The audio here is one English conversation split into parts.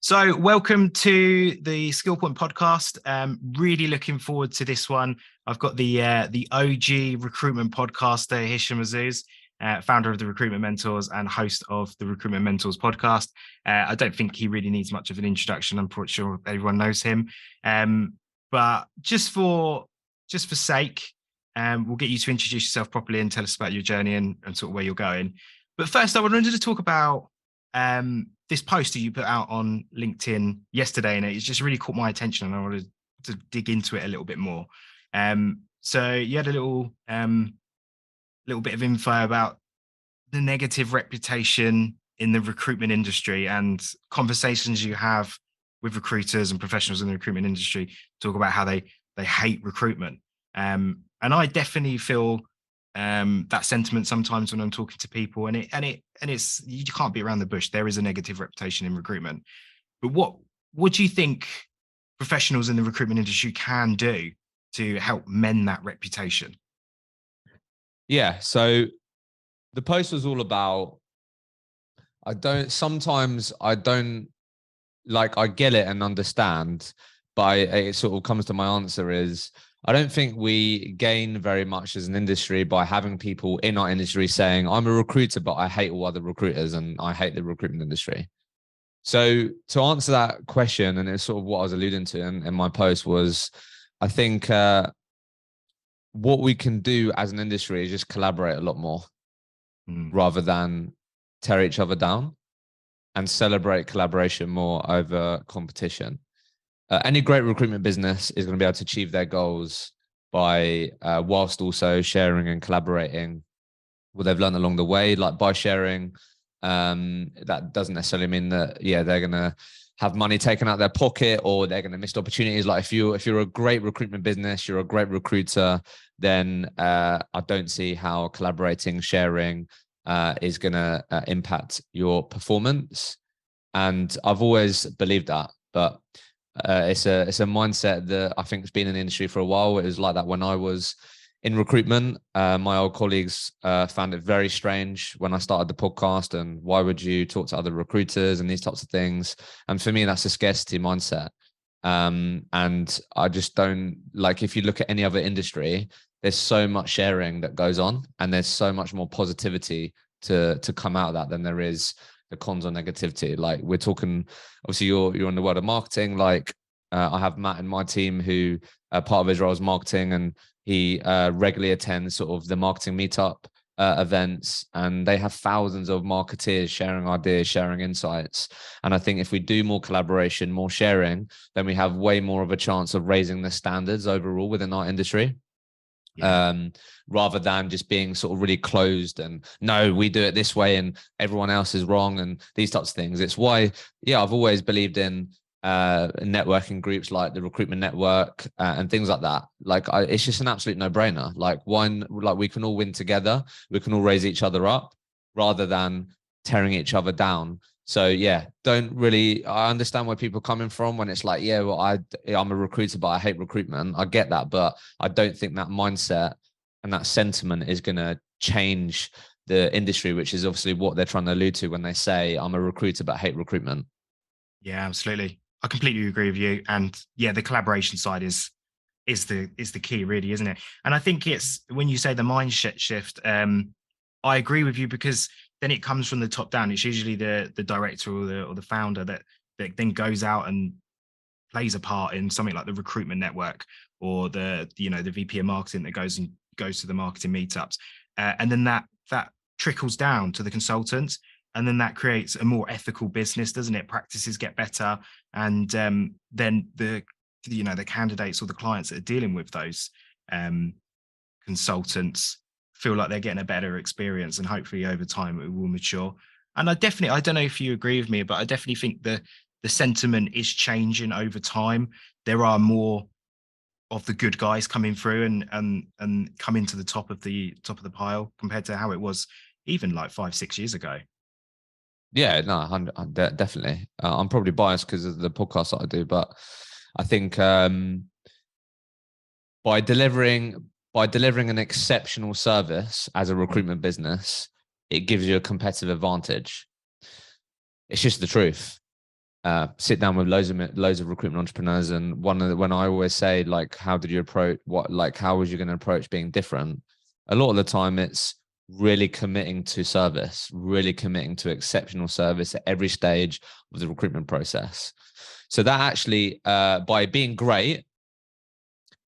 So, welcome to the Skill Point podcast. Really looking forward to this one. I've got the OG recruitment podcaster, Hishem Azzouz, founder of the Recruitment Mentors and host of the Recruitment Mentors podcast. I don't think he really needs much of an introduction. I'm pretty sure everyone knows him. But just for sake, we'll get you to introduce yourself properly and tell us about your journey and sort of where you're going. But first, I wanted to talk about this post that you put out on LinkedIn yesterday, and it's just really caught my attention, and I wanted to dig into it a little bit more. So you had a little bit of info about the negative reputation in the recruitment industry and conversations you have with recruiters and professionals in the recruitment industry talk about how they hate recruitment. And I definitely feel that sentiment sometimes when I'm talking to people, and it's you can't be around the bush. There is a negative reputation in recruitment, but what do you think professionals in the recruitment industry can do to help mend that reputation? Yeah, so the post was all about, I get it and understand, but it sort of comes to my answer is, I don't think we gain very much as an industry by having people in our industry saying, I'm a recruiter, but I hate all other recruiters and I hate the recruitment industry. So to answer that question, and it's sort of what I was alluding to in my post was, I think what we can do as an industry is just collaborate a lot more rather than tear each other down, and celebrate collaboration more over competition. Any great recruitment business is going to be able to achieve their goals by whilst also sharing and collaborating what they've learned along the way. Like by sharing, that doesn't necessarily mean that they're going to have money taken out their pocket or they're going to miss opportunities. Like if you're a great recruitment business, you're a great recruiter, then I don't see how collaborating, sharing is going to impact your performance. And I've always believed that, but it's a mindset that I think has been in the industry for a while. It was like that when I was in recruitment. My old colleagues found it very strange when I started the podcast, and why would you talk to other recruiters and these types of things? And for me, that's a scarcity mindset. And I just don't like, if you look at any other industry, there's so much sharing that goes on, and there's so much more positivity to come out of that than there is the cons or negativity. Like we're talking, obviously you're in the world of marketing. Like I have Matt in my team who part of his role is marketing, and he regularly attends sort of the marketing meetup events, and they have thousands of marketeers sharing ideas, sharing insights. And I think if we do more collaboration, more sharing, then we have way more of a chance of raising the standards overall within our industry. Rather than just being sort of really closed and no, we do it this way and everyone else is wrong and these types of things. It's why, I've always believed in networking groups like the Recruitment Network and things like that. Like it's just an absolute no-brainer. Like we can all win together, we can all raise each other up rather than tearing each other down. So I understand where people are coming from when it's like, I'm a recruiter, but I hate recruitment. I get that, but I don't think that mindset and that sentiment is going to change the industry, which is obviously what they're trying to allude to when they say I'm a recruiter, but hate recruitment. Yeah, absolutely. I completely agree with you. And the collaboration side is the key, really, isn't it? And I think it's when you say the mindset shift, I agree with you, because then it comes from the top down. It's usually the director or the founder that then goes out and plays a part in something like the Recruitment Network or the VP of marketing that goes to the marketing meetups, and then that trickles down to the consultants, and then that creates a more ethical business, doesn't it? Practices get better, and then the candidates or the clients that are dealing with those consultants feel like they're getting a better experience, and hopefully over time it will mature. And I don't know if you agree with me, but I definitely think the sentiment is changing over time. There are more of the good guys coming through and coming to the top of the pile compared to how it was even like 5-6 years ago. Yeah, no, definitely. I'm probably biased because of the podcast that I do, but I think by delivering an exceptional service as a recruitment business, it gives you a competitive advantage. It's just the truth. sit down with loads of recruitment entrepreneurs, and when I always say, like, how did you approach how was you going to approach being different? A lot of the time it's really committing to service, really committing to exceptional service at every stage of the recruitment process. So that actually, by being great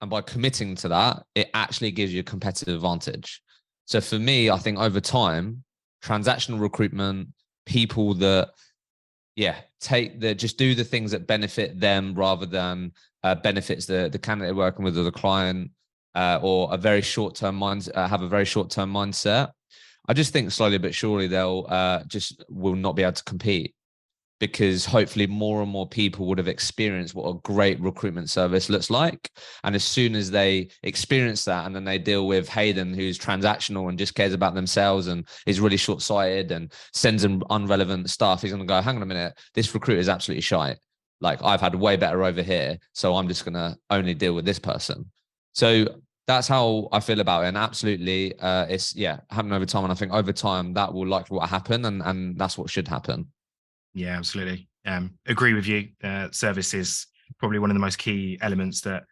and by committing to that, it actually gives you a competitive advantage. So for me, I think over time, transactional recruitment, people that just do the things that benefit them rather than benefits the candidate working with or the client, or a very short-term have a very short-term mindset. I just think slowly but surely they'll just will not be able to compete, because hopefully more and more people would have experienced what a great recruitment service looks like. And as soon as they experience that, and then they deal with Haydn, who's transactional and just cares about themselves and is really short-sighted and sends them unrelevant stuff, he's going to go, hang on a minute, this recruiter is absolutely shite. Like, I've had way better over here, so I'm just going to only deal with this person. So that's how I feel about it. And absolutely, it's happening over time. And I think over time that will likely what happen, and that's what should happen. Yeah, absolutely. Agree with you. Service is probably one of the most key elements that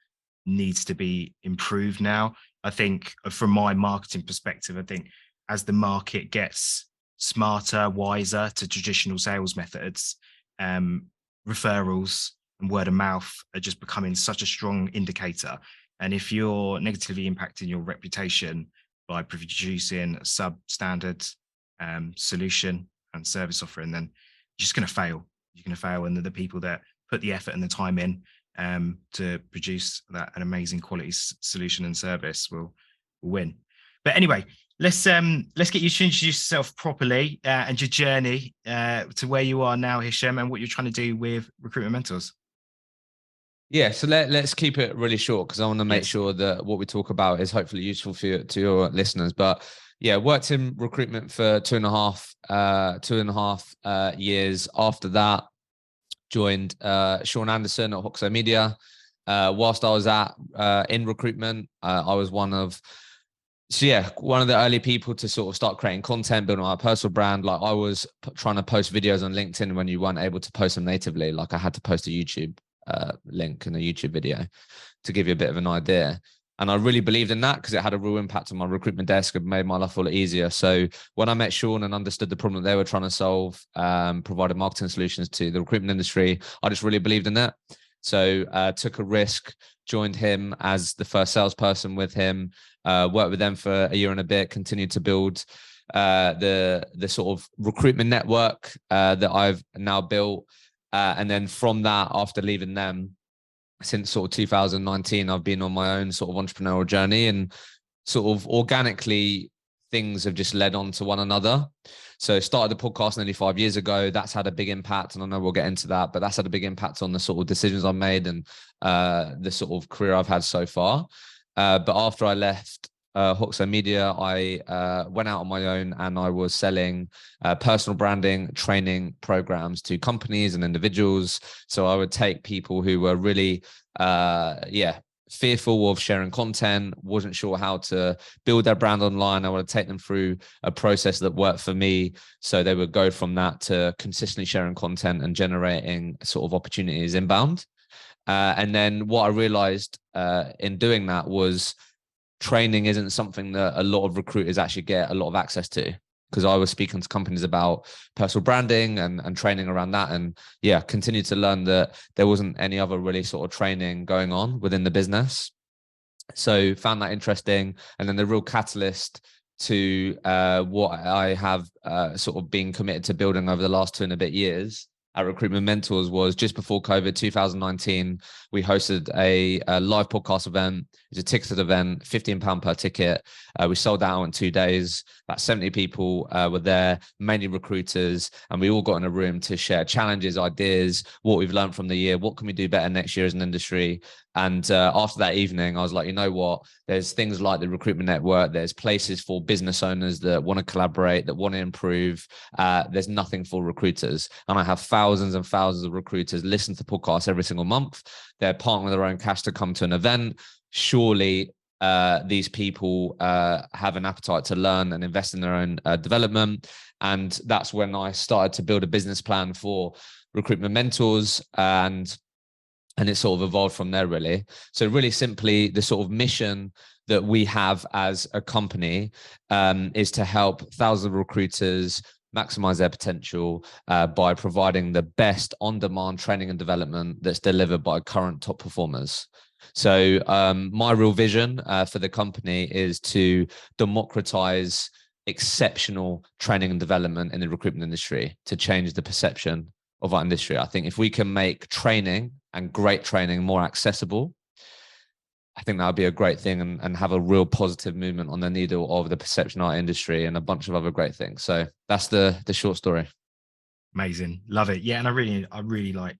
needs to be improved now. I think from my marketing perspective, I think as the market gets smarter, wiser to traditional sales methods, referrals and word of mouth are just becoming such a strong indicator. And if you're negatively impacting your reputation by producing a substandard solution and service offering, then you're just going to fail. You're going to fail, and the people that put the effort and the time in to produce an amazing quality solution and service will win. But anyway, let's get you to introduce yourself properly and your journey to where you are now, Hishem, and what you're trying to do with Recruitment Mentors. Yeah, so let's keep it really short, because I want to make sure that what we talk about is hopefully useful to your listeners. But yeah, worked in recruitment for two and a half years. After that, joined Sean Anderson at Hoxo Media. Whilst I was in recruitment, I was one of the early people to sort of start creating content, building my personal brand. Like, I was trying to post videos on LinkedIn when you weren't able to post them natively. Like, I had to post a YouTube link and a YouTube video to give you a bit of an idea. And I really believed in that because it had a real impact on my recruitment desk and made my life a lot easier. So when I met Sean and understood the problem that they were trying to solve, provided marketing solutions to the recruitment industry, I just really believed in that. So took a risk, joined him as the first salesperson with him, worked with them for a year and a bit, continued to build the sort of recruitment network that I've now built. And then from that, after leaving them, since sort of 2019, I've been on my own sort of entrepreneurial journey, and sort of organically things have just led on to one another. So started the podcast nearly 5 years ago. That's had a big impact, and I know we'll get into that, but that's had a big impact on the sort of decisions I've made and the sort of career I've had so far. But after I left Hoxo Media, I went out on my own, and I was selling personal branding training programs to companies and individuals. So I would take people who were really fearful of sharing content, wasn't sure how to build their brand online. I would take them through a process that worked for me, so they would go from that to consistently sharing content and generating sort of opportunities inbound. And then what I realized in doing that was training isn't something that a lot of recruiters actually get a lot of access to, because I was speaking to companies about personal branding and training around that. And continued to learn that there wasn't any other really sort of training going on within the business. So found that interesting. And then the real catalyst to what I have sort of been committed to building over the last 2 and a bit years at Recruitment Mentors was just before COVID, 2019, we hosted a live podcast event. It was a ticketed event, £15 per ticket. We sold out in 2 days. About 70 people were there, mainly recruiters, and we all got in a room to share challenges, ideas, what we've learned from the year, what can we do better next year as an industry. And after that evening, I was like, you know what? There's things like the Recruitment Network. There's places for business owners that want to collaborate, that want to improve. There's nothing for recruiters. And I have thousands and thousands of recruiters listen to podcasts every single month. They're parting with their own cash to come to an event. Surely these people have an appetite to learn and invest in their own development. And that's when I started to build a business plan for Recruitment Mentors, and it sort of evolved from there, really. So really simply, the sort of mission that we have as a company is to help thousands of recruiters maximize their potential by providing the best on-demand training and development that's delivered by current top performers. So my real vision for the company is to democratize exceptional training and development in the recruitment industry to change the perception of our industry. I think if we can make training and great training more accessible, I think that would be a great thing, and have a real positive movement on the needle of the perception art industry and a bunch of other great things. So that's the short story. Amazing. Love it. Yeah. And I really like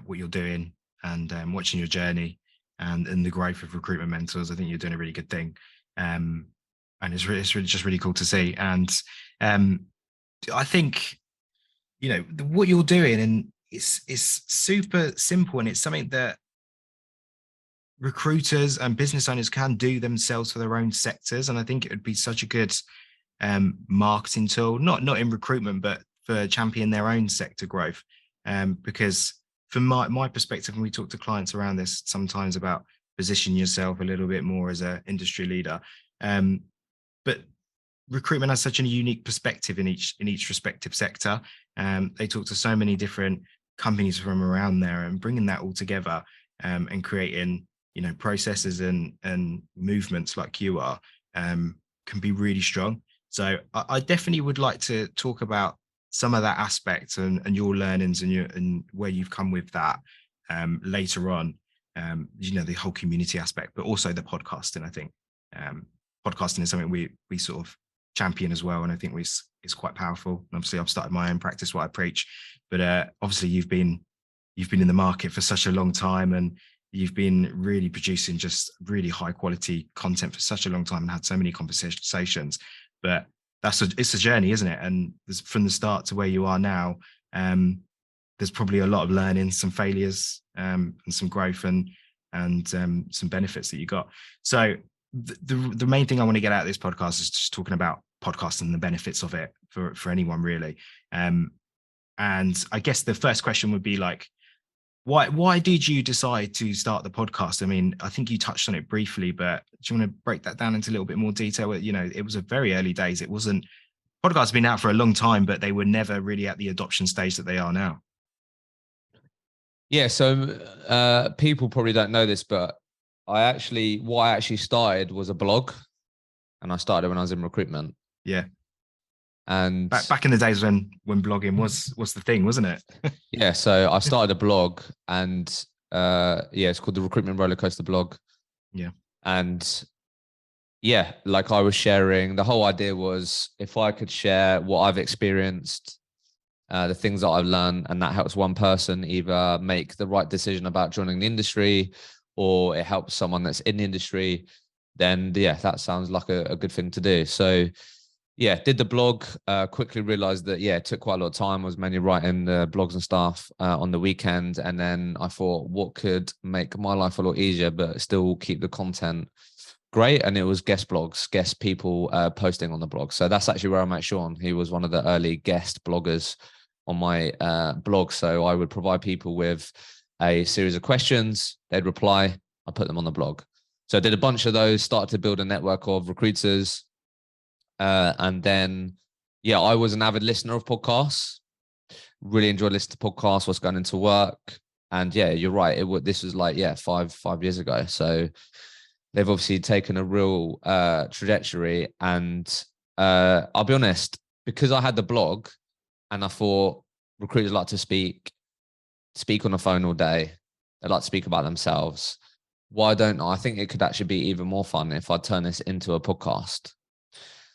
what you're doing, and watching your journey and the growth of Recruitment Mentors. I think you're doing a really good thing. And it's really just really cool to see. And I think, what you're doing, and it's super simple, and it's something that recruiters and business owners can do themselves for their own sectors. And I think it would be such a good marketing tool, not in recruitment, but for champion their own sector growth. Because from my perspective, when we talk to clients around this sometimes about position yourself a little bit more as an industry leader, but recruitment has such a unique perspective in each respective sector. They talk to so many different companies from around there, and bringing that all together and creating processes and movements like you are can be really strong. So I definitely would like to talk about some of that aspect and your learnings and where you've come with that later on. The whole community aspect, but also the podcasting. I think podcasting is something we sort of champion as well, and I think it's quite powerful. And obviously, I've started my own practice, what I preach, but obviously you've been in the market for such a long time, and you've been really producing just really high quality content for such a long time, and had so many conversations. But it's a journey, isn't it? And from the start to where you are now, there's probably a lot of learning, some failures, and some growth, and some benefits that you got. So the main thing I want to get out of this podcast is just talking about podcasting and the benefits of it for anyone, really. And I guess the first question would be like, why did you decide to start the podcast? I mean, I think you touched on it briefly, but do you want to break that down into a little bit more detail? It was a very early days. Podcasts have been out for a long time, but they were never really at the adoption stage that they are now. Yeah. So people probably don't know this, but what I actually started was a blog, and I started when I was in recruitment. Yeah. And back in the days when blogging was the thing, wasn't it? Yeah. So I started a blog, and it's called the Recruitment Rollercoaster blog. Yeah. And yeah, like I was sharing, the whole idea was if I could share what I've experienced, the things that I've learned, and that helps one person either make the right decision about joining the industry, or it helps someone that's in the industry, then yeah, that sounds like a good thing to do. So yeah, did the blog, quickly realized that, it took quite a lot of time. I was mainly writing the blogs and stuff on the weekend. And then I thought, what could make my life a lot easier, but still keep the content great? And it was guest people posting on the blog. So that's actually where I met Sean. He was one of the early guest bloggers on my blog. So I would provide people with a series of questions. They'd reply. I put them on the blog. So I did a bunch of those, started to build a network of recruiters. And then, I was an avid listener of podcasts, really enjoyed listening to podcasts, what's going into work. And you're right. This was like, 5 years ago. So they've obviously taken a real trajectory. And I'll be honest, because I had the blog and I thought recruiters like to speak on the phone all day. They like to speak about themselves. Why don't I think it could actually be even more fun if I turn this into a podcast?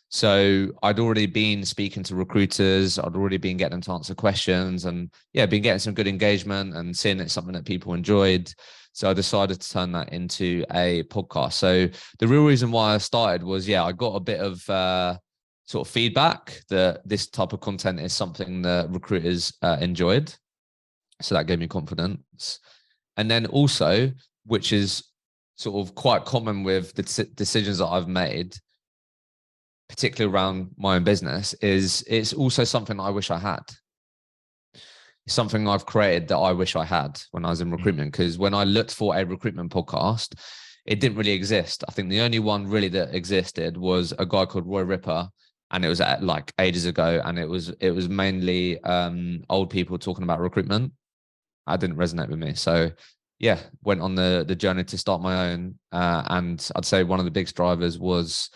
So I'd already been speaking to recruiters. I'd already been getting them to answer questions, and been getting some good engagement and seeing it's something that people enjoyed. So I decided to turn that into a podcast. So the real reason why I started was, I got a bit of sort of feedback that this type of content is something that recruiters enjoyed. So that gave me confidence. And then also, which is sort of quite common with the decisions that I've made, particularly around my own business, is it's also something I wish I had. It's something I've created that I wish I had when I was in recruitment. Because when I looked for a recruitment podcast, it didn't really exist. I think the only one really that existed was a guy called Roy Ripper, and it was like ages ago, and it was mainly old people talking about recruitment. That didn't resonate with me. So yeah, went on the journey to start my own. And I'd say one of the biggest drivers was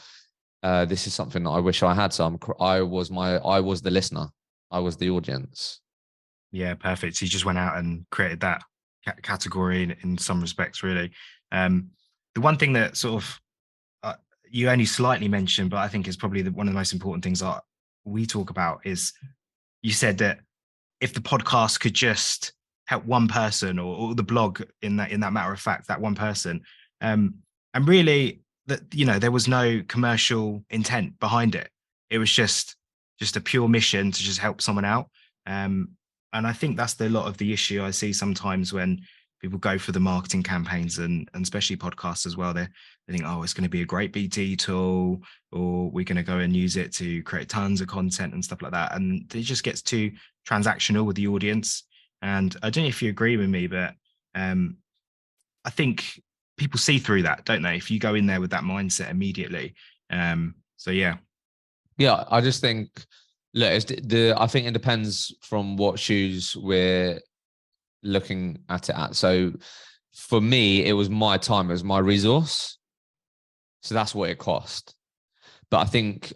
this is something that I wish I had. So I was the listener. I was the audience. Yeah, perfect. So you just went out and created that category in some respects, really. The one thing that sort of you only slightly mentioned, but I think is probably one of the most important things that we talk about is you said that if the podcast could just help one person, or the blog in that matter of fact, that one person, and really that, you know, there was no commercial intent behind it. It was just a pure mission to just help someone out. And I think that's a lot of the issue I see sometimes when people go for the marketing campaigns, and especially podcasts as well. They think, oh, it's going to be a great BT tool, or we're going to go and use it to create tons of content and stuff like that. And it just gets too transactional with the audience. And I don't know if you agree with me, but I think people see through that, don't they? If you go in there with that mindset immediately. So yeah. Yeah, I just think, look, I think it depends from what shoes we're looking at it at. So for me, it was my time, it was my resource. So that's what it cost. But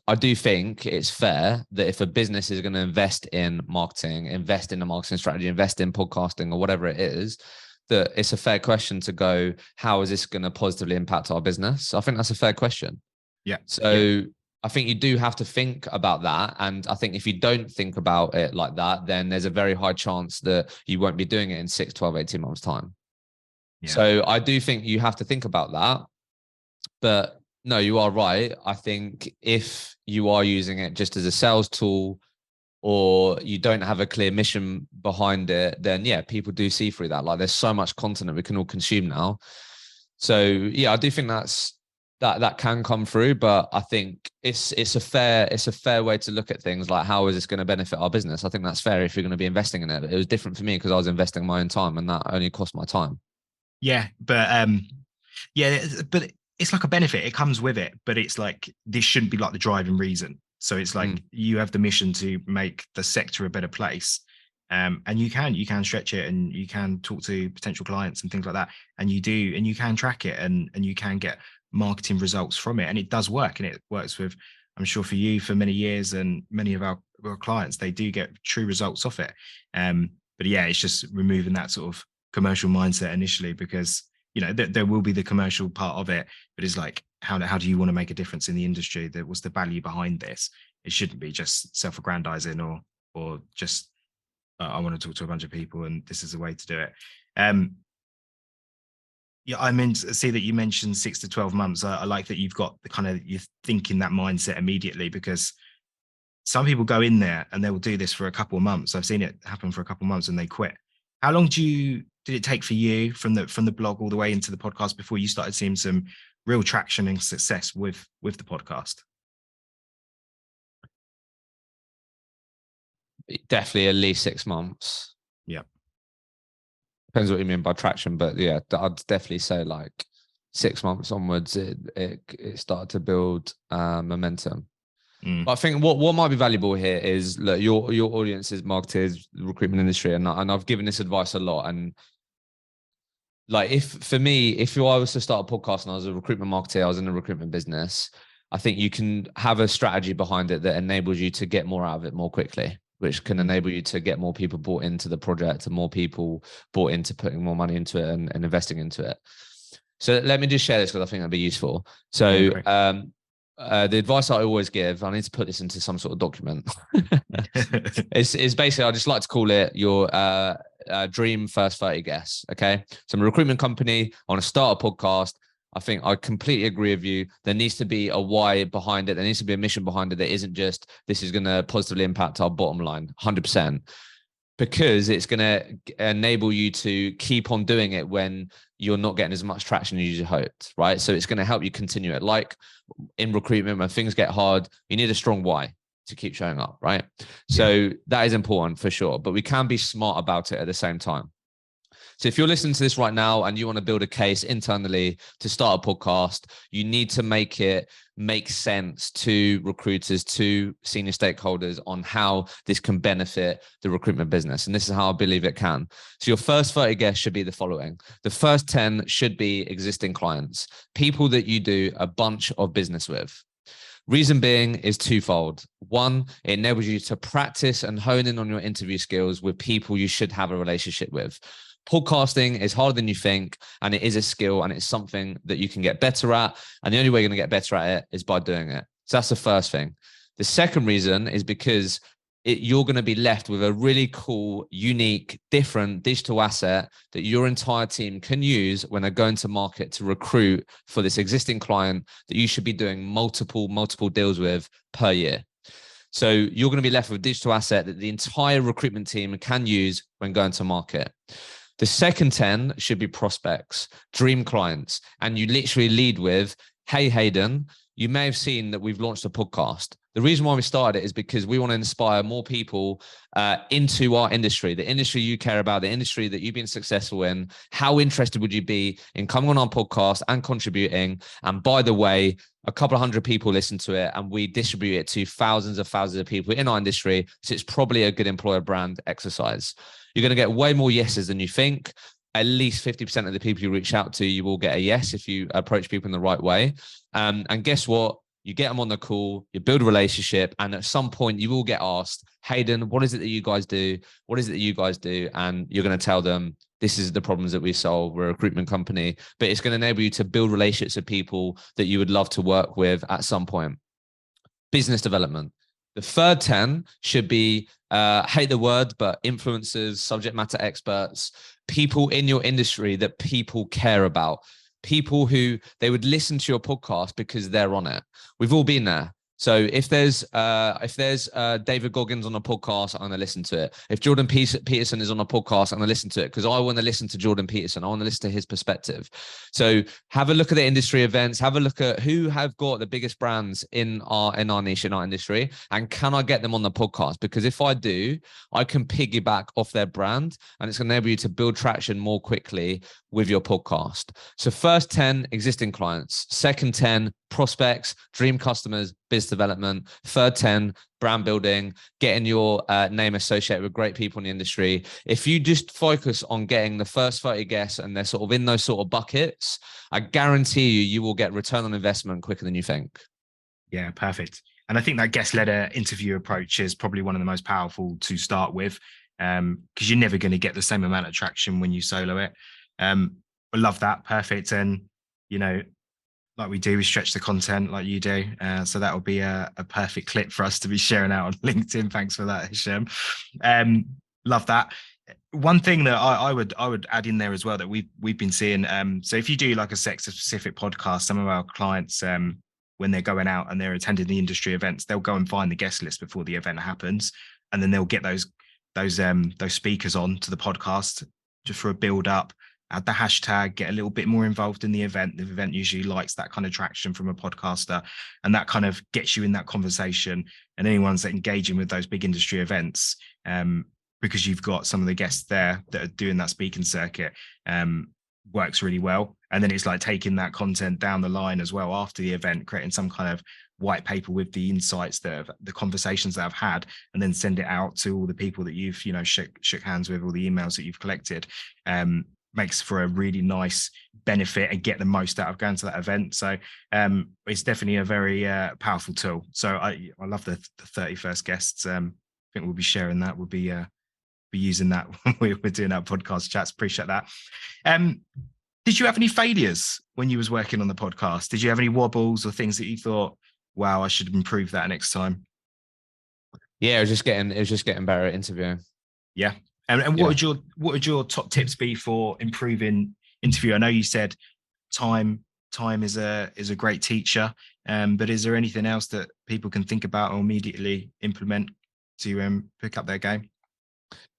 I do think it's fair that if a business is going to invest in marketing, invest in a marketing strategy, invest in podcasting or whatever it is, that it's a fair question to go, how is this going to positively impact our business? I think that's a fair question. Yeah. So yeah. I think you do have to think about that. And I think if you don't think about it like that, then there's a very high chance that you won't be doing it in 6, 12, 18 months time. Yeah. So I do think you have to think about that. But no, you are right. I think if you are using it just as a sales tool, or you don't have a clear mission behind it, then yeah, people do see through that. Like there's so much content that we can all consume now. So yeah, I do think that can come through, but I think it's a fair way to look at things, like how is this going to benefit our business? I think that's fair if you're going to be investing in it. It was different for me because I was investing my own time, and that only cost my time. Yeah, but but it's like a benefit. It comes with it, but it's like this shouldn't be like the driving reason. So it's like you have the mission to make the sector a better place, and you can stretch it, and you can talk to potential clients and things like that, and you can track it, and you can get marketing results from it, and it does work, and it works with, I'm sure for you, for many years, and many of our clients, they do get true results off it. But yeah, it's just removing that sort of commercial mindset initially, because you know there will be the commercial part of it, but it's like how do you want to make a difference in the industry? What's the value behind this? It shouldn't be just self-aggrandizing or just I want to talk to a bunch of people and this is the way to do it. Yeah, I mean, see that you mentioned 6 to 12 months. I like that you've got the kind of, you're thinking that mindset immediately, because some people go in there and they will do this for a couple of months. I've seen it happen for a couple of months and they quit. How long did it take for you from the blog all the way into the podcast before you started seeing some real traction and success with the podcast? Definitely at least 6 months. Yeah. Depends what you mean by traction, but yeah, I'd definitely say like 6 months onwards, it started to build momentum. But I think what might be valuable here is, look, your audience is marketed, recruitment industry, and I've given this advice a lot. And like, if I was to start a podcast and I was a recruitment marketer, I was in a recruitment business, I think you can have a strategy behind it that enables you to get more out of it more quickly, which can enable you to get more people bought into the project and more people bought into putting more money into it and investing into it. So let me just share this because I think that'd be useful. So the advice I always give, I need to put this into some sort of document. It's basically, I just like to call it your dream first 30 guests. Okay. So I'm a recruitment company. I want to start a podcast. I think I completely agree with you. There needs to be a why behind it. There needs to be a mission behind it that isn't just, this is going to positively impact our bottom line, 100%. Because it's going to enable you to keep on doing it when you're not getting as much traction as you hoped, right? So it's going to help you continue it. Like in recruitment, when things get hard, you need a strong why. to keep showing up, right? So that is important for sure, but we can be smart about it at the same time. So if you're listening to this right now and you want to build a case internally to start a podcast, you need to make it make sense to recruiters, to senior stakeholders on how this can benefit the recruitment business. And this is how I believe it can. So your first 30 guests should be the following. The first 10 should be existing clients, people that you do a bunch of business with. Reason being is twofold. One, it enables you to practice and hone in on your interview skills with people you should have a relationship with. Podcasting is harder than you think, and it is a skill, and it's something that you can get better at. And the only way you're going to get better at it is by doing it. So that's the first thing. The second reason is because you're going to be left with a really cool, unique, different digital asset that your entire team can use when they're going to market to recruit for this existing client that you should be doing multiple deals with per year. So you're going to be left with a digital asset that the entire recruitment team can use when going to market. The second 10 should be prospects, dream clients. And you literally lead with, hey, Haydn, you may have seen that we've launched a podcast. The reason why we started it is because we want to inspire more people into our industry, the industry you care about, the industry that you've been successful in. How interested would you be in coming on our podcast and contributing? And by the way, a couple of hundred people listen to it and we distribute it to thousands of people in our industry. So it's probably a good employer brand exercise. You're going to get way more yeses than you think. At least 50% of the people you reach out to, you will get a yes if you approach people in the right way. And guess what? You get them on the call, you build a relationship, and at some point you will get asked, Haydn, what is it that you guys do? What is it that you guys do? And you're going to tell them, this is the problems that we solve. We're a recruitment company, but it's going to enable you to build relationships with people that you would love to work with at some point. Business development. The third 10 should be, hate the word, but influencers, subject matter experts, people in your industry that people care about. People who they would listen to your podcast because they're on it. We've all been there. So if there's David Goggins on a podcast, I'm going to listen to it. If Jordan Peterson is on a podcast, I'm going to listen to it because I want to listen to Jordan Peterson. I want to listen to his perspective. So have a look at the industry events. Have a look at who have got the biggest brands in our niche, in our industry, and can I get them on the podcast? Because if I do, I can piggyback off their brand, and it's going to enable you to build traction more quickly with your podcast. So first 10 existing clients, second 10 prospects, dream customers, business development, third 10 brand building, getting your name associated with great people in the industry. If you just focus on getting the first 30 guests and they're sort of in those sort of buckets, I guarantee you will get return on investment quicker than you think. Yeah, perfect. And I think that guest-led interview approach is probably one of the most powerful to start with, because you're never going to get the same amount of traction when you solo it. I love that. Perfect. And, you know, like we do, we stretch the content like you do. So that will be a perfect clip for us to be sharing out on LinkedIn. Thanks for that, Hishem. Love that. One thing that I would add in there as well that we've been seeing. So if you do like a sector specific podcast, some of our clients, when they're going out and they're attending the industry events, they'll go and find the guest list before the event happens, and then they'll get those speakers on to the podcast just for a build up. Add the hashtag, get a little bit more involved in the event. The event usually likes that kind of traction from a podcaster, and that kind of gets you in that conversation. And anyone's engaging with those big industry events, because you've got some of the guests there that are doing that speaking circuit, works really well. And then it's like taking that content down the line as well after the event, creating some kind of white paper with the insights the conversations that I've had, and then send it out to all the people that you've, shook hands with, all the emails that you've collected. Makes for a really nice benefit and get the most out of going to that event. So it's definitely a very powerful tool. So I love the 31st guests. I think we'll be sharing that. We'll be using that when we're doing our podcast chats. Appreciate that. Did you have any failures when you was working on the podcast? Did you have any wobbles or things that you thought, wow, I should improve that next time? Yeah, it was just getting better at interviewing. Yeah. And what would your top tips be for improving interview? I know you said time is a great teacher, but is there anything else that people can think about or immediately implement to pick up their game?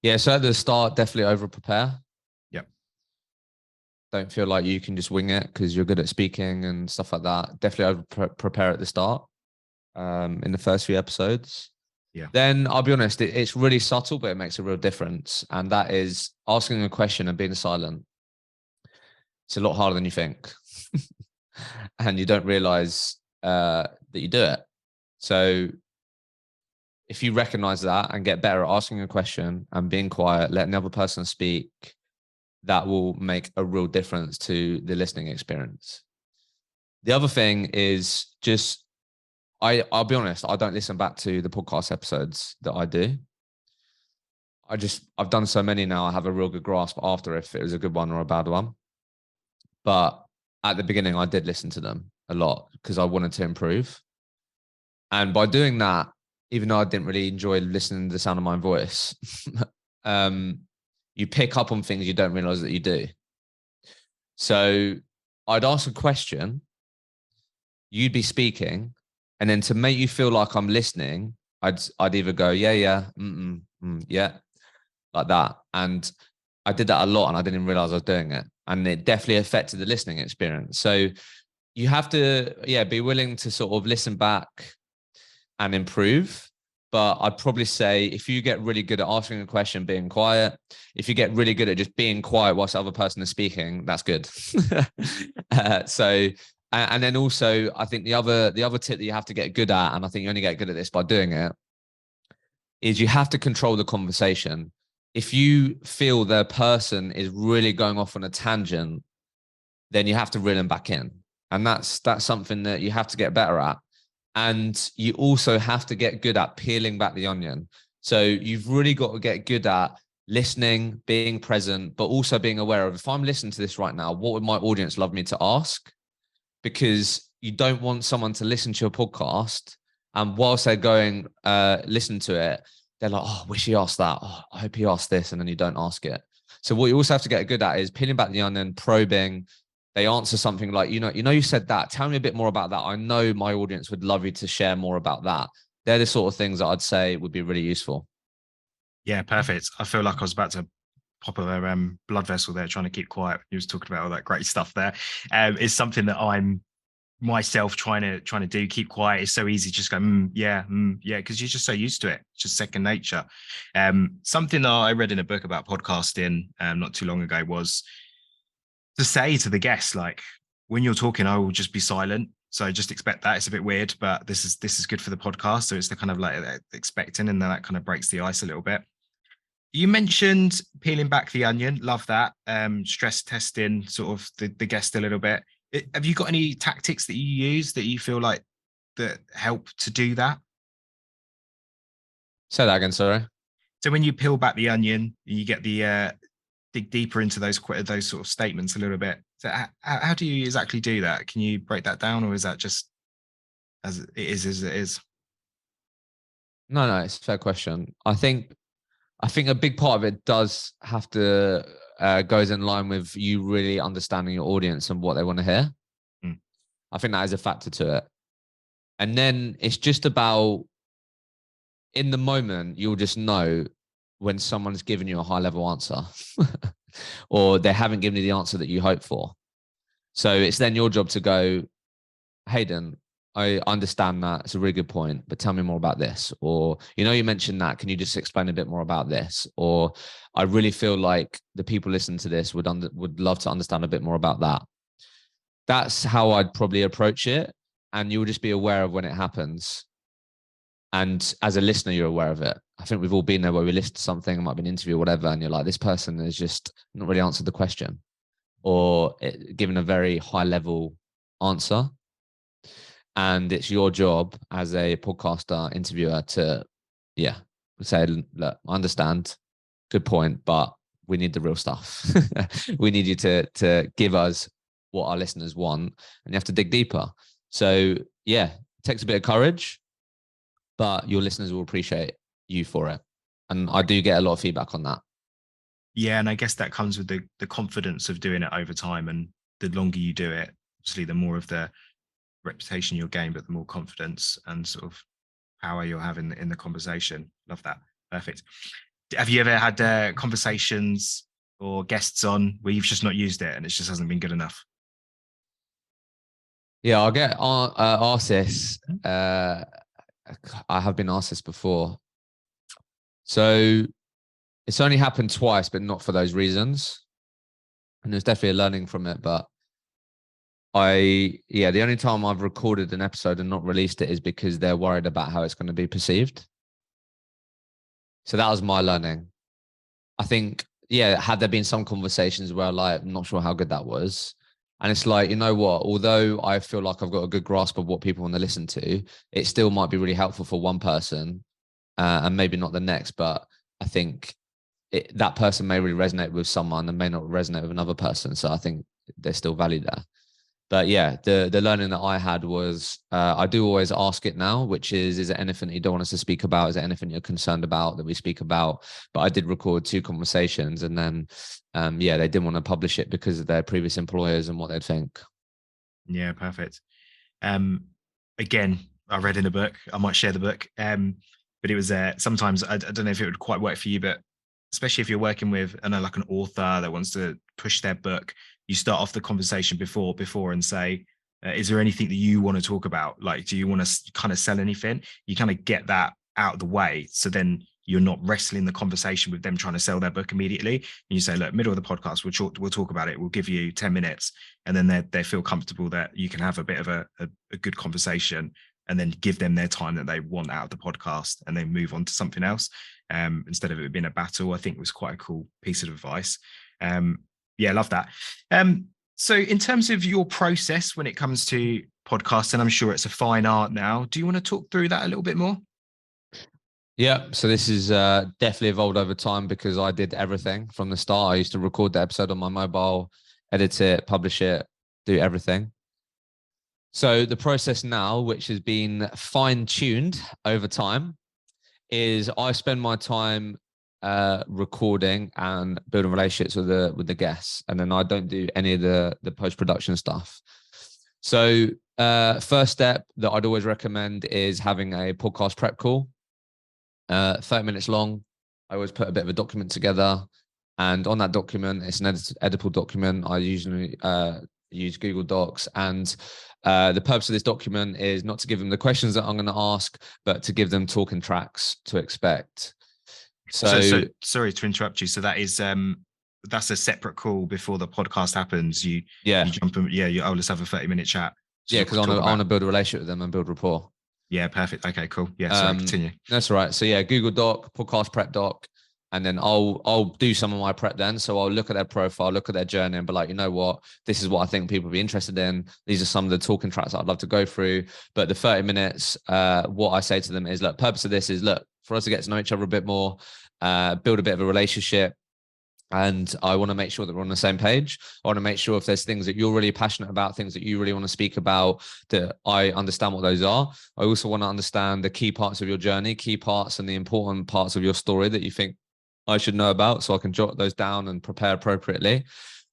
Yeah, so at the start, definitely over prepare. Yep. Don't feel like you can just wing it because you're good at speaking and stuff like that. Definitely over prepare at the start, in the first few episodes. Yeah. then I'll be honest, it's really subtle, but it makes a real difference. And that is asking a question and being silent. It's a lot harder than you think. And you don't realize that you do it. So if you recognize that and get better at asking a question and being quiet, letting the other person speak, that will make a real difference to the listening experience. The other thing is just, I'll be honest, I don't listen back to the podcast episodes that I do. I've done so many now, I have a real good grasp after if it was a good one or a bad one. But at the beginning, I did listen to them a lot because I wanted to improve. And by doing that, even though I didn't really enjoy listening to the sound of my voice, you pick up on things you don't realize that you do. So I'd ask a question, you'd be speaking, and then to make you feel like I'm listening, I'd either go, yeah, yeah, like that. And I did that a lot and I didn't realize I was doing it. And it definitely affected the listening experience. So you have to, be willing to sort of listen back and improve. But I'd probably say if you get really good at asking a question, being quiet, if you get really good at just being quiet whilst the other person is speaking, that's good. And then also, I think the other tip that you have to get good at, and I think you only get good at this by doing it, is you have to control the conversation. If you feel the person is really going off on a tangent, then you have to reel them back in. And that's something that you have to get better at. And you also have to get good at peeling back the onion. So you've really got to get good at listening, being present, but also being aware of, if I'm listening to this right now, what would my audience love me to ask? Because you don't want someone to listen to your podcast and whilst they're going, listen to it, they're like, oh, I wish he asked that. Oh, I hope he asked this. And then you don't ask it. So what you also have to get good at is peeling back the onion, probing. They answer something like, you said that. Tell me a bit more about that. I know my audience would love you to share more about that. They're the sort of things that I'd say would be really useful. Yeah, perfect. I feel like I was about to pop a blood vessel there, trying to keep quiet. You was talking about all that great stuff there. It's something that I'm myself trying to do, keep quiet. It's so easy, just go yeah, because you're just so used to it. It's just second nature. Something that I read in a book about podcasting not too long ago was to say to the guests, like, when you're talking, I will just be silent. So just expect that. It's a bit weird, but this is good for the podcast. So it's the kind of like expecting, and then that kind of breaks the ice a little bit. You mentioned peeling back the onion. Love that. Stress testing sort of the guest a little bit. Have you got any tactics that you use that you feel like that help to do that? Say that again, sorry. So when you peel back the onion, you get the dig deeper into those sort of statements a little bit. So how do you exactly do that? Can you break that down, or is that just as it is? No, it's a fair question. I think a big part of it does have to goes in line with you really understanding your audience and what they want to hear. I think that is a factor to it. And then it's just about, in the moment, you'll just know when someone's given you a high level answer or they haven't given you the answer that you hope for. So it's then your job to go, Haydn, I understand that. It's a really good point, but tell me more about this. Or, you mentioned that. Can you just explain a bit more about this? Or I really feel like the people listening to this would love to understand a bit more about that. That's how I'd probably approach it. And you'll just be aware of when it happens. And as a listener, you're aware of it. I think we've all been there where we listen to something, it might be an interview or whatever, and you're like, this person has just not really answered the question or given a very high level answer. And it's your job as a podcaster, interviewer to, say, look, I understand, good point, but we need the real stuff. We need you to give us what our listeners want, and you have to dig deeper. So it takes a bit of courage, but your listeners will appreciate you for it. And I do get a lot of feedback on that. Yeah, and I guess that comes with the confidence of doing it over time. And the longer you do it, obviously, the more of the reputation you'll gain, but the more confidence and sort of power you'll have in the conversation. Love that. Perfect. Have you ever had conversations or guests on where you've just not used it and it just hasn't been good enough? Yeah, I'll get asked this. I have been asked this before. So it's only happened twice, but not for those reasons. And there's definitely a learning from it. But the only time I've recorded an episode and not released it is because they're worried about how it's going to be perceived. So that was my learning. I think, had there been some conversations where like, I'm not sure how good that was. And it's like, you know what, although I feel like I've got a good grasp of what people want to listen to, it still might be really helpful for one person and maybe not the next. But I think that person may really resonate with someone and may not resonate with another person. So I think there's still value there. But yeah, the learning that I had was I do always ask it now, which is there anything you don't want us to speak about? Is there anything you're concerned about that we speak about? But I did record 2 conversations, and then they didn't want to publish it because of their previous employers and what they'd think. Yeah, perfect. Again, I read in a book. I might share the book. But it was sometimes I don't know if it would quite work for you, but especially if you're working with, I know, like an author that wants to push their book, you start off the conversation before and say, is there anything that you want to talk about? Like, do you want to kind of sell anything? You kind of get that out of the way. So then you're not wrestling the conversation with them trying to sell their book immediately. And you say, look, middle of the podcast, we'll talk about it. We'll give you 10 minutes. And then they feel comfortable that you can have a bit of a good conversation, and then give them their time that they want out of the podcast, and then move on to something else. Instead of it being a battle, I think was quite a cool piece of advice. I love that. So in terms of your process when it comes to podcasting, I'm sure it's a fine art now. Do you want to talk through that a little bit more? Yeah, so this is definitely evolved over time because I did everything from the start. I used to record the episode on my mobile, edit it, publish it, do everything. So the process now, which has been fine-tuned over time, is I spend my time recording and building relationships with the guests, and then I don't do any of the post-production stuff. So first step that I'd always recommend is having a podcast prep call, 30 minutes long. I always put a bit of a document together, and on that document, it's an editable document. I usually use Google Docs, and the purpose of this document is not to give them the questions that I'm going to ask, but to give them talking tracks to expect. So sorry to interrupt you. So that is that's a separate call before the podcast happens. You jump in, let's have a 30-minute chat. Because I want to build a relationship with them and build rapport. Yeah, perfect. Okay, cool. Yeah, sorry, continue. That's right. So Google Doc, podcast prep doc, and then I'll do some of my prep then. So I'll look at their profile, look at their journey, and be like, you know what, this is what I think people will be interested in. These are some of the talking tracks that I'd love to go through. But the 30 minutes, what I say to them is, look, purpose of this is, look, for us to get to know each other a bit more, build a bit of a relationship. And I want to make sure that we're on the same page. I want to make sure if there's things that you're really passionate about, things that you really want to speak about, that I understand what those are. I also want to understand the key parts of your journey, key parts and the important parts of your story that you think I should know about, so I can jot those down and prepare appropriately.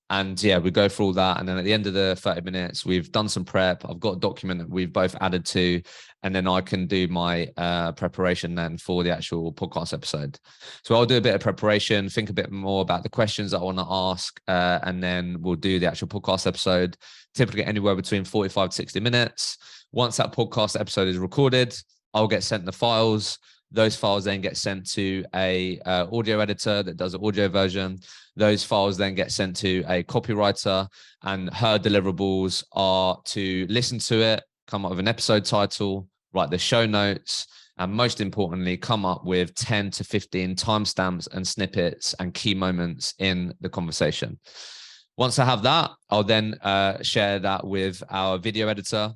And we go through all that. And then at the end of the 30 minutes, we've done some prep. I've got a document that we've both added to, and then I can do my preparation then for the actual podcast episode. So I'll do a bit of preparation, think a bit more about the questions that I want to ask, and then we'll do the actual podcast episode, typically anywhere between 45 to 60 minutes. Once that podcast episode is recorded, I'll get sent the files. Those files then get sent to a audio editor that does the audio version. Those files then get sent to a copywriter, and her deliverables are to listen to it, come up with an episode title, write the show notes, and most importantly, come up with 10 to 15 timestamps and snippets and key moments in the conversation. Once I have that, I'll then share that with our video editor.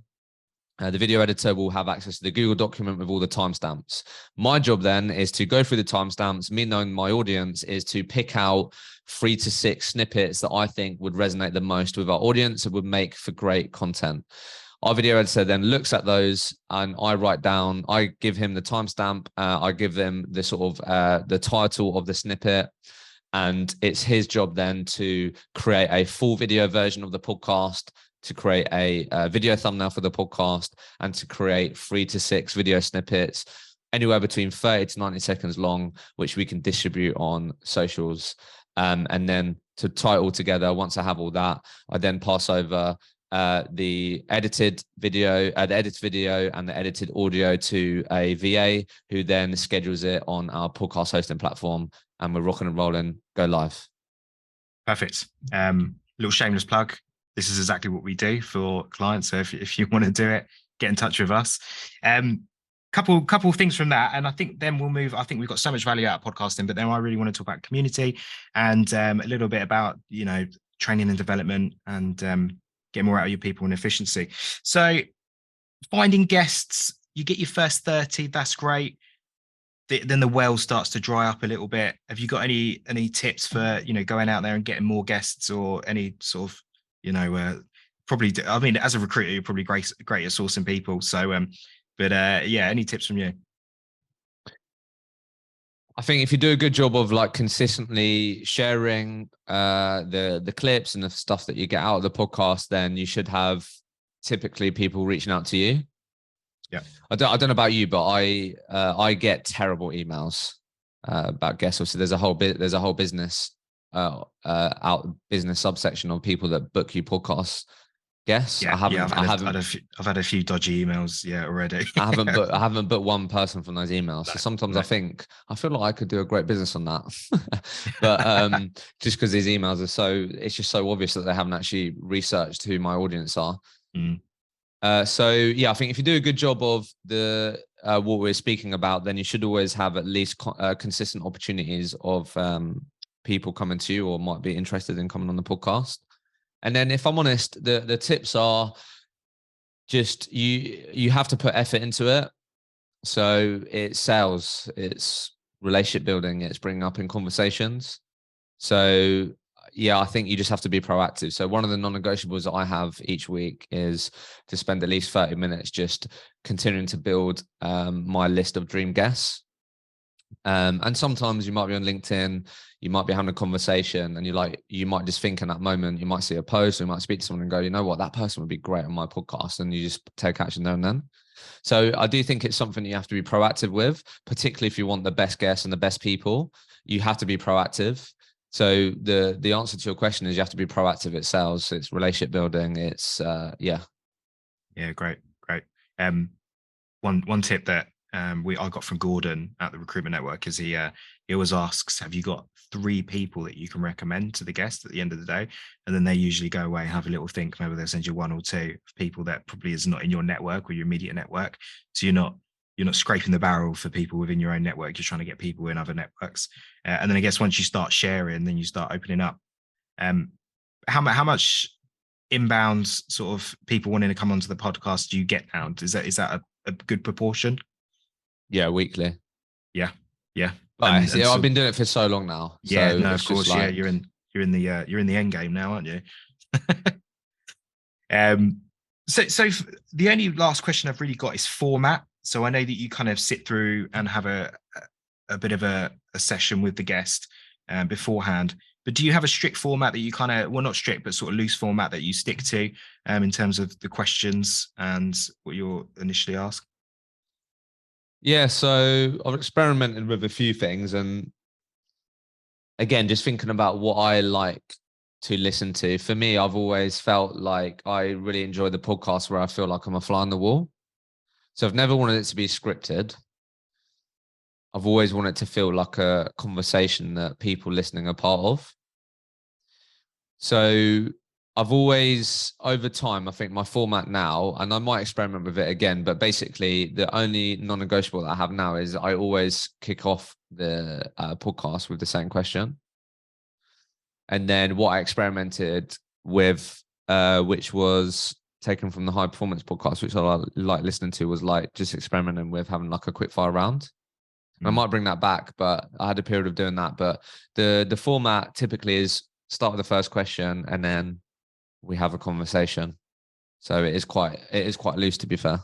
The video editor will have access to the Google document with all the timestamps. My job then is to go through the timestamps. Me knowing my audience is to pick out 3 to 6 snippets that I think would resonate the most with our audience and would make for great content. Our video editor then looks at those, and I write down, I give him the timestamp. I give them the sort of the title of the snippet. And it's his job then to create a full video version of the podcast, to create a video thumbnail for the podcast, and to create 3 to 6 video snippets, anywhere between 30 to 90 seconds long, which we can distribute on socials. And then to tie it all together, once I have all that, I then pass over the edited video, and the edited audio to a VA who then schedules it on our podcast hosting platform, and we're rocking and rolling, go live. Perfect. Little shameless plug. This is exactly what we do for clients. So if you want to do it, get in touch with us. Couple of things from that, and I think then we'll move. I think we've got so much value out of podcasting, but then I really want to talk about community and a little bit about training and development and get more out of your people and efficiency. So finding guests, you get your first 30, that's great. Then the well starts to dry up a little bit. Have you got any tips for going out there and getting more guests, or any sort of probably, I mean, as a recruiter you're probably great at sourcing people, so but any tips from you? I think if you do a good job of like consistently sharing the clips and the stuff that you get out of the podcast, then you should have typically people reaching out to you. Yeah, I don't know about you, but I get terrible emails about guests. Obviously, there's a whole business business subsection of people that book you podcasts. Guests. Yeah, I've had a few dodgy emails. Yeah, already. I haven't booked one person from those emails. So sometimes I feel like I could do a great business on that, but just because these emails it's just so obvious that they haven't actually researched who my audience are. So yeah, I think if you do a good job of the what we're speaking about, then you should always have at least consistent opportunities of people coming to you or might be interested in coming on the podcast. And then if I'm honest, the tips are just you have to put effort into it. So it's sales, it's relationship building, it's bringing up in conversations. So yeah, I think you just have to be proactive. So one of the non-negotiables that I have each week is to spend at least 30 minutes just continuing to build my list of dream guests. And sometimes you might be on LinkedIn, you might be having a conversation, and you might just think in that moment, you might see a post, or you might speak to someone and go, you know what, that person would be great on my podcast, and you just take action there and then. So I do think it's something you have to be proactive with, particularly if you want the best guests and the best people. You have to be proactive. So the answer to your question is you have to be proactive at sales. It's relationship building. It's yeah, great. One tip that I got from Gordon at the Recruitment Network is he always asks, have you got 3 people that you can recommend to the guest at the end of the day? And then they usually go away and have a little think. Maybe they'll send you 1 or 2 people that probably is not in your network or your immediate network. So you're not scraping the barrel for people within your own network. You're trying to get people in other networks. And then I guess once you start sharing, then you start opening up. How much inbound sort of people wanting to come onto the podcast do you get now? Is that a good proportion? Yeah, weekly. Yeah. I've been doing it for so long now. Yeah, so no, of course. Like, you're in the end game now, aren't you? So the only last question I've really got is format. So I know that you kind of sit through and have a bit of a session with the guest beforehand. But do you have a strict format that you kind of, well, not strict, but sort of loose format that you stick to in terms of the questions and what you're initially asked? Yeah, so I've experimented with a few things, and again, just thinking about what I like to listen to. For me, I've always felt like I really enjoy the podcast where I feel like I'm a fly on the wall. So I've never wanted it to be scripted. I've always wanted to feel like a conversation that people listening are part of. So I've always, over time, I think my format now, and I might experiment with it again, but basically the only non-negotiable that I have now is I always kick off the podcast with the same question. And then what I experimented with, which was taken from the High Performance podcast, which I like listening to, was like just experimenting with having like a quick fire round. I might bring that back, but I had a period of doing that. But the format typically is start with the first question and then we have a conversation. So it is quite loose, to be fair.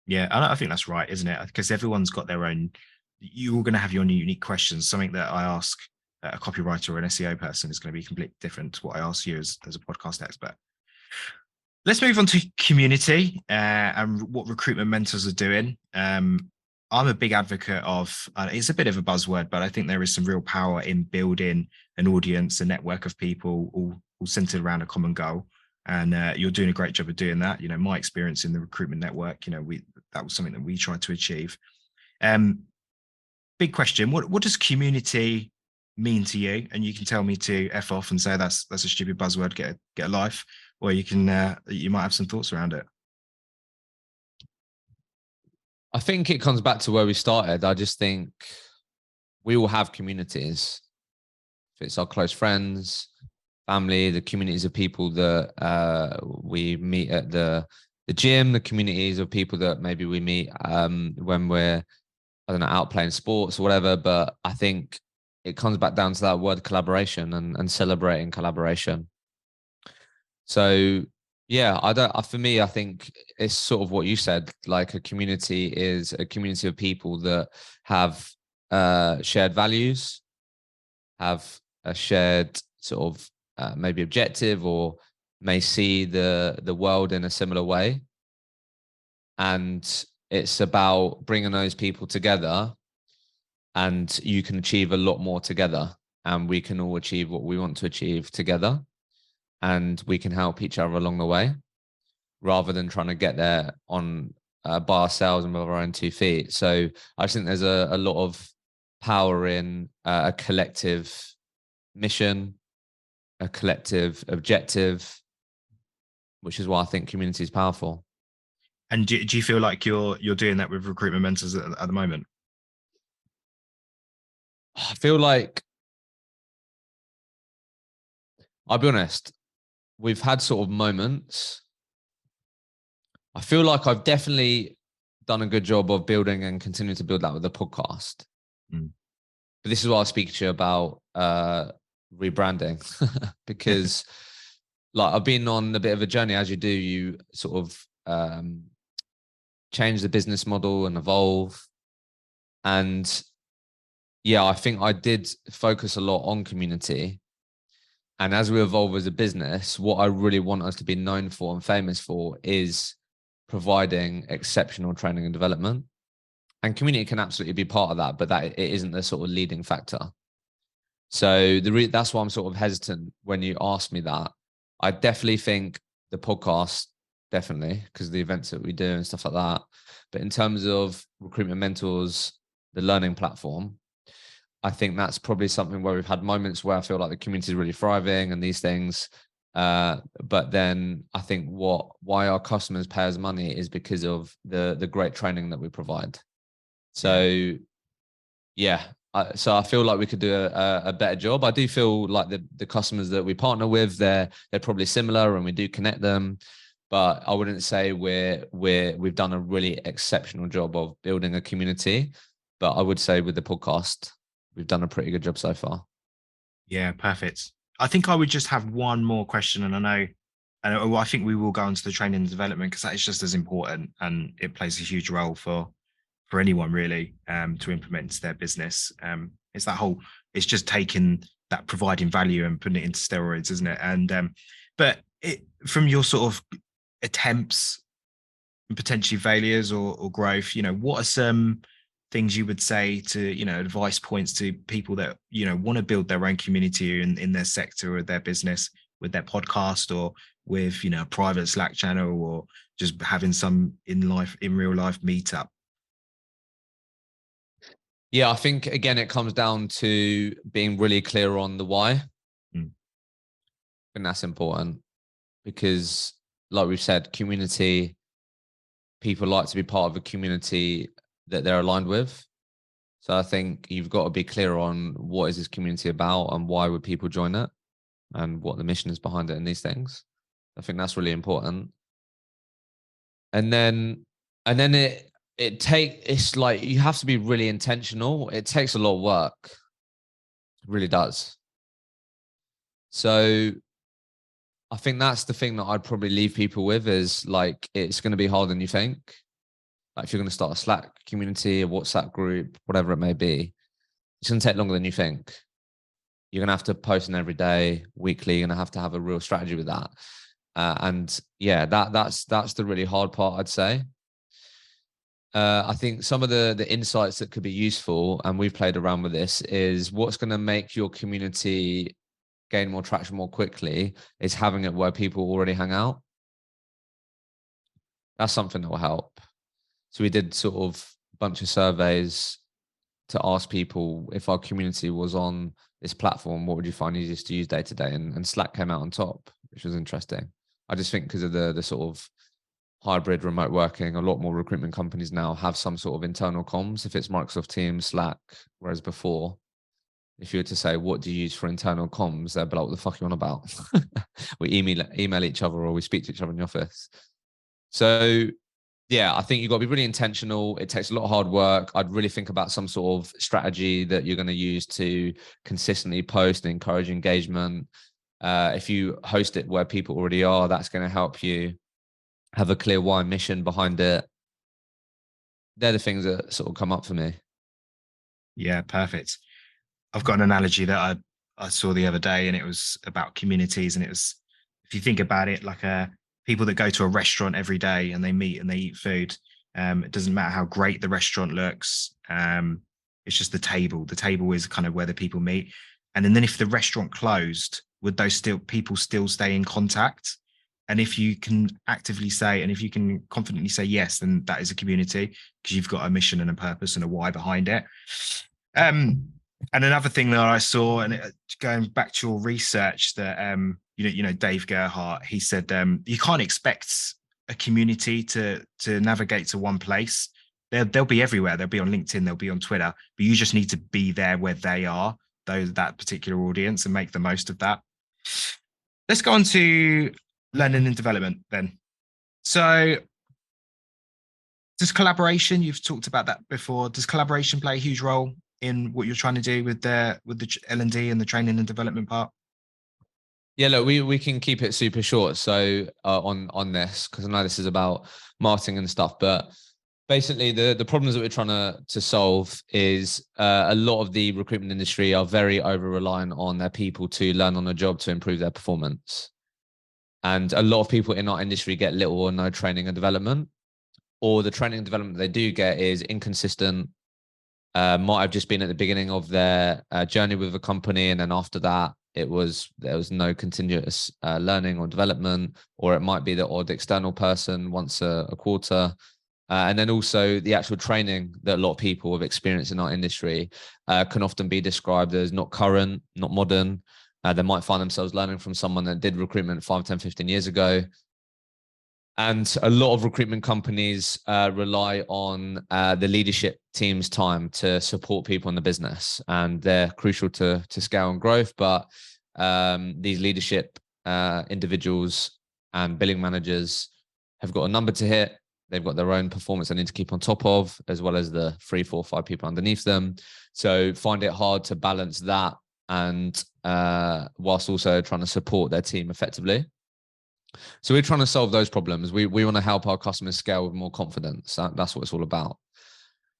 Yeah, I think that's right, isn't it? Because everyone's got their own, you're going to have your own unique questions. Something that I ask a copywriter or an SEO person is going to be completely different to what I ask you as a podcast expert. Let's move on to community and what Recruitment Mentors are doing. I'm a big advocate of, it's a bit of a buzzword, but I think there is some real power in building an audience, a network of people all centered around a common goal. and you're doing a great job of doing that. My experience in the recruitment network, that was something that we tried to achieve. Big question: what does community mean to you? And you can tell me to F off and say that's a stupid buzzword, get a life, or you might have some thoughts around it. I think it comes back to where we started. I just think we all have communities. If it's our close friends, family, the communities of people that we meet at the gym, the communities of people that maybe we meet when we're, I don't know, out playing sports or whatever. But I think it comes back down to that word collaboration and celebrating collaboration. So yeah, for me, I think it's sort of what you said, like a community is a community of people that have shared values, have a shared sort of maybe objective, or may see the world in a similar way. And it's about bringing those people together, and you can achieve a lot more together, and we can all achieve what we want to achieve together, and we can help each other along the way, rather than trying to get there on by ourselves and with our own 2 feet. So I just think there's a lot of power in a collective mission, a collective objective, which is why I think community is powerful. And do you feel like you're doing that with Recruitment Mentors at the moment? I feel like, I'll be honest, we've had sort of moments. I feel like I've definitely done a good job of building and continue to build that with the podcast. But this is what I'll speak to you about rebranding, because like I've been on a bit of a journey. As you do, you sort of change the business model and evolve. And yeah, I think I did focus a lot on community. And as we evolve as a business, what I really want us to be known for and famous for is providing exceptional training and development. And community can absolutely be part of that, but that it isn't the sort of leading factor. So that's why I'm sort of hesitant when you ask me that. I definitely think the podcast, definitely, because of the events that we do and stuff like that. But in terms of Recruitment Mentors, the learning platform, I think that's probably something where we've had moments where I feel like the community is really thriving and these things. But then I think why our customers pay us money is because of the great training that we provide. So yeah, so I feel like we could do a better job. I do feel like the customers that we partner with, they're probably similar and we do connect them. But I wouldn't say we've done a really exceptional job of building a community. But I would say with the podcast, we've done a pretty good job so far. Yeah, perfect. I think I would just have one more question, and I think we will go into the training and development, because that is just as important, and it plays a huge role for anyone really to implement into their business. It's just taking that providing value and putting it into steroids, isn't it? And but from your sort of attempts and potentially failures or growth, what are some things you would say to, advice points to people that, want to build their own community in their sector or their business, with their podcast, or with, a private Slack channel, or just having some in real life meetup? Yeah, I think, again, it comes down to being really clear on the why. And that's important, because like we've said, community, people like to be part of a community that they're aligned with. So I think you've got to be clear on what is this community about and why would people join it and what the mission is behind it and these things. I think that's really important. And then it's like you have to be really intentional. It takes a lot of work. It really does. So I think that's the thing that I'd probably leave people with, is like, it's going to be harder than you think. Like if you're going to start a Slack community, a WhatsApp group, whatever it may be, it's going to take longer than you think. You're going to have to post in every day, weekly. You're going to have a real strategy with that. And yeah, that's the really hard part, I'd say. I think some of the insights that could be useful, and we've played around with this, is what's going to make your community gain more traction more quickly is having it where people already hang out. That's something that will help. So we did sort of a bunch of surveys to ask people, if our community was on this platform, what would you find easiest to use day to day? And Slack came out on top, which was interesting. I just think because of the sort of hybrid remote working, a lot more recruitment companies now have some sort of internal comms. If it's Microsoft Teams, Slack, whereas before, if you were to say, what do you use for internal comms? They'd be like, what the fuck are you on about? We email each other, or we speak to each other in the office. So yeah, I think you've got to be really intentional. It takes a lot of hard work. I'd really think about some sort of strategy that you're going to use to consistently post and encourage engagement. If you host it where people already are, that's going to help you have a clear why mission behind it. They're the things that sort of come up for me. Yeah, perfect. I've got an analogy that I saw the other day, and it was about communities. And it was, if you think about it, like people that go to a restaurant every day and they meet and they eat food. It doesn't matter how great the restaurant looks. It's just the table. The table is kind of where the people meet. And then if the restaurant closed, would those people still stay in contact? And if you can actively say, and if you can confidently say yes, then that is a community, because you've got a mission and a purpose and a why behind it. And another thing that I saw, and going back to your research, that you know Dave Gerhardt, he said you can't expect a community to navigate to one place. They'll be everywhere. They'll be on LinkedIn, they'll be on Twitter, but you just need to be there where they are, that particular audience, and make the most of that. Let's go on to learning and development then. So does collaboration, you've talked about that before, does collaboration play a huge role in what you're trying to do with the L&D and the training and development part? Yeah, look, we can keep it super short. So on this, because I know this is about marketing and stuff, but basically the problems that we're trying to solve is a lot of the recruitment industry are very over reliant on their people to learn on the job to improve their performance. And a lot of people in our industry get little or no training and development, or the training and development they do get is inconsistent. Might have just been at the beginning of their journey with a company, and then after that there was no continuous learning or development, or it might be the odd external person once a quarter. And then also the actual training that a lot of people have experienced in our industry can often be described as not current, not modern. They might find themselves learning from someone that did recruitment 5, 10, 15 years ago. And a lot of recruitment companies rely on the leadership team's time to support people in the business, and they're crucial to scale and growth. But these leadership individuals and billing managers have got a number to hit. They've got their own performance they need to keep on top of, as well as the 3, 4, 5 people underneath them. So find it hard to balance that, and whilst also trying to support their team effectively. So we're trying to solve those problems. We want to help our customers scale with more confidence. That's what it's all about.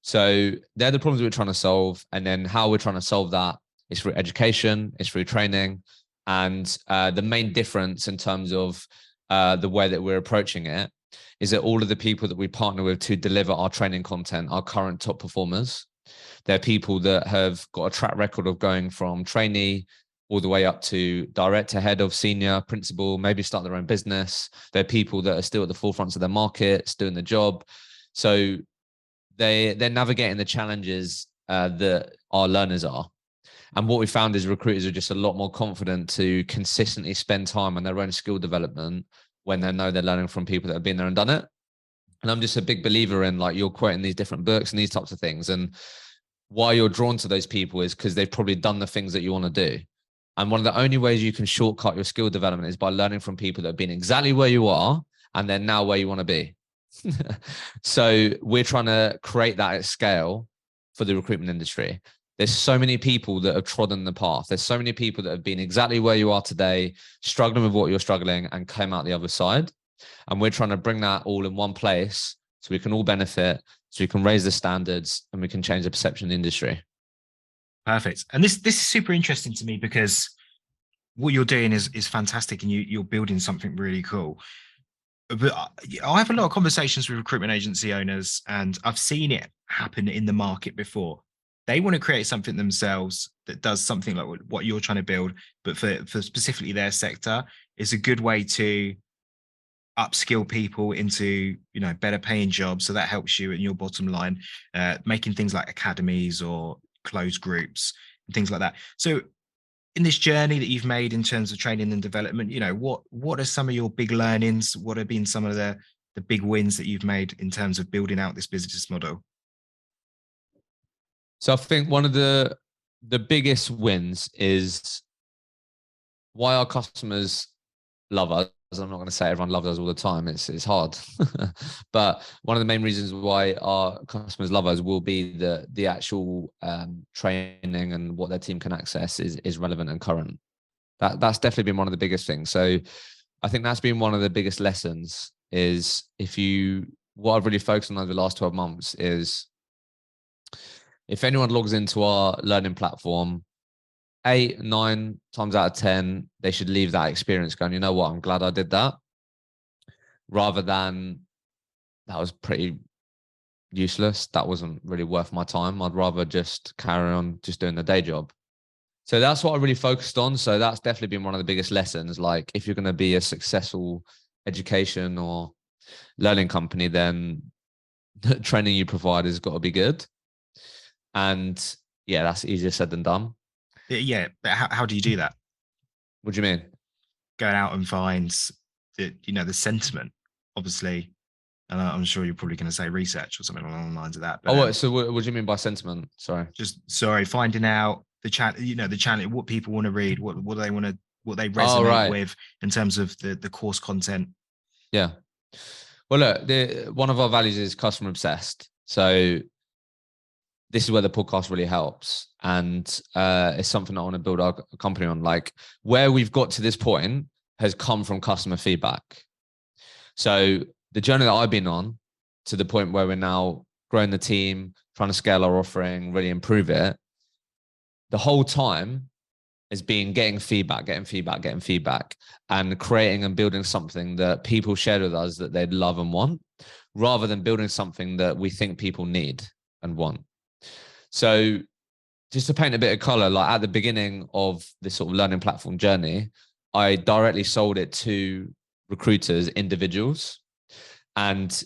So they're the problems we're trying to solve. And then how we're trying to solve that is through education, is through training. And the main difference in terms of the way that we're approaching it is that all of the people that we partner with to deliver our training content are current top performers. They're people that have got a track record of going from trainee all the way up to director, head of, senior, principal, maybe start their own business. They're people that are still at the forefront of their markets, doing the job. So they're navigating the challenges that our learners are. And what we found is recruiters are just a lot more confident to consistently spend time on their own skill development when they know they're learning from people that have been there and done it. And I'm just a big believer in, like, you're quoting these different books and these types of things. And why you're drawn to those people is because they've probably done the things that you want to do. And one of the only ways you can shortcut your skill development is by learning from people that have been exactly where you are and they're now where you want to be. So we're trying to create that at scale for the recruitment industry. There's so many people that have trodden the path. There's so many people that have been exactly where you are today, struggling with what you're struggling, and came out the other side. And we're trying to bring that all in one place so we can all benefit, so we can raise the standards and we can change the perception of the industry. Perfect. And this is super interesting to me, because what you're doing is fantastic, and you're building something really cool. But I have a lot of conversations with recruitment agency owners, and I've seen it happen in the market before. they want to create something themselves that does something like what you're trying to build, but for specifically their sector, is a good way to upskill people into, you know, better paying jobs. So that helps you in your bottom line, making things like academies or closed groups and things like that. So in this journey that you've made in terms of training and development, you know, what are some of your big learnings? What have been some of the big wins that you've made in terms of building out this business model? So I think one of the biggest wins is why our customers love us. I'm not going to say everyone loves us all the time. It's hard, but one of the main reasons why our customers love us will be the actual training and what their team can access is relevant and current. That's definitely been one of the biggest things. So I think that's been one of the biggest lessons. Is what I've really focused on over the last 12 months is, if anyone logs into our learning platform, 8, 9 times out of 10, they should leave that experience going, you know what, I'm glad I did that, rather than that was pretty useless. That wasn't really worth my time. I'd rather just carry on just doing the day job. So that's what I really focused on. So that's definitely been one of the biggest lessons. Like, if you're going to be a successful education or learning company, then the training you provide has got to be good. And yeah, that's easier said than done. Yeah, but how do you do that? What do you mean? Going out and find the, you know, the sentiment, obviously. And I'm sure you're probably going to say research or something along the lines of that. But, so what do you mean by sentiment? Sorry. Finding out the chat, you know, the channel, what people want to read, what they want to, what they resonate with in terms of the course content. Yeah. Well, look, one of our values is customer obsessed. So this is where the podcast really helps. And it's something I want to build our company on. Like, where we've got to this point has come from customer feedback. So the journey that I've been on, to the point where we're now growing the team, trying to scale our offering, really improve it, the whole time has been getting feedback, and creating and building something that people share with us that they'd love and want, rather than building something that we think people need and want. So just to paint a bit of color, like at the beginning of this sort of learning platform journey, I directly sold it to recruiters, individuals, and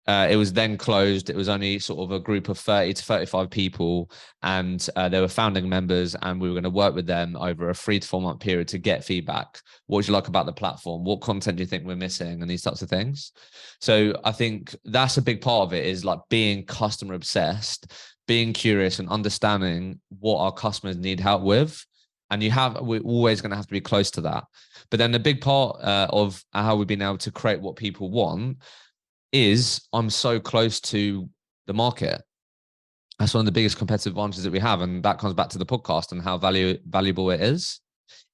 it was then closed. It was only sort of a group of 30 to 35 people, and they were founding members, and we were going to work with them over a 3 to 4 month period to get feedback. What would you like about the platform? What content do you think we're missing? And these types of things. So I think that's a big part of it, is like being customer obsessed, being curious and understanding what our customers need help with. And we're always going to have to be close to that. But then a big part of how we've been able to create what people want is I'm so close to the market. That's one of the biggest competitive advantages that we have. And that comes back to the podcast and how valuable it is.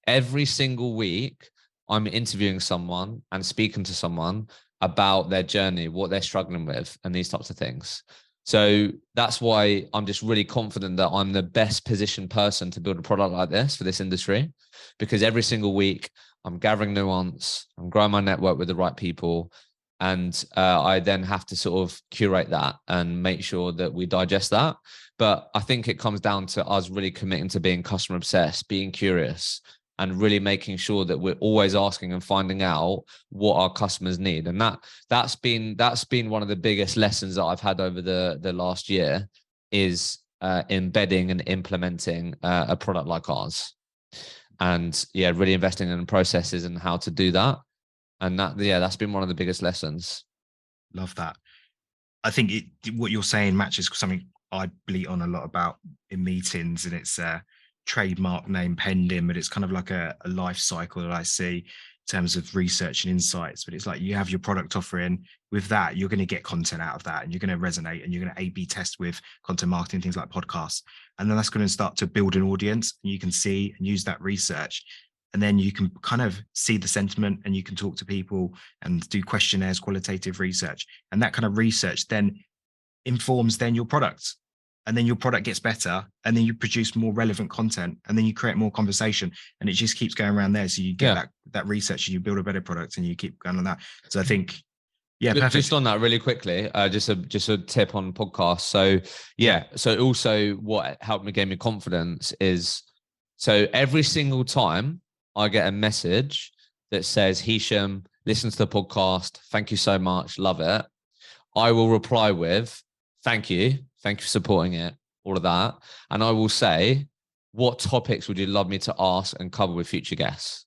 Every single week, I'm interviewing someone and speaking to someone about their journey, what they're struggling with, and these types of things. So that's why I'm just really confident that I'm the best positioned person to build a product like this for this industry, because every single week I'm gathering nuance, I'm growing my network with the right people, and I then have to sort of curate that and make sure that we digest that. But I think it comes down to us really committing to being customer obsessed, being curious, and really making sure that we're always asking and finding out what our customers need. And that's been one of the biggest lessons that I've had over the last year, is embedding and implementing a product like ours. And yeah, really investing in processes and how to do that. And that's been one of the biggest lessons. Love that. I think what you're saying matches something I bleat on a lot about in meetings, and it's trademark name pending, but it's kind of like a life cycle that I see in terms of research and insights. But it's like, you have your product offering. With that, you're going to get content out of that, and you're going to resonate, and you're going to A/B test with content marketing, things like podcasts. And then that's going to start to build an audience, and you can see and use that research. And then you can kind of see the sentiment, and you can talk to people and do questionnaires, qualitative research. And that kind of research then informs then your product. And then your product gets better, and then you produce more relevant content, and then you create more conversation, and it just keeps going around there. So you get that research, and you build a better product, and you keep going on that. So I think Yeah, perfect. Just on that really quickly, just a tip on podcasts. So so also what helped me gain me confidence is, so every single time I get a message that says, Hishem, listen to the podcast, thank you so much, love it, I will reply with, thank you for supporting it, all of that. And I will say, what topics would you love me to ask and cover with future guests?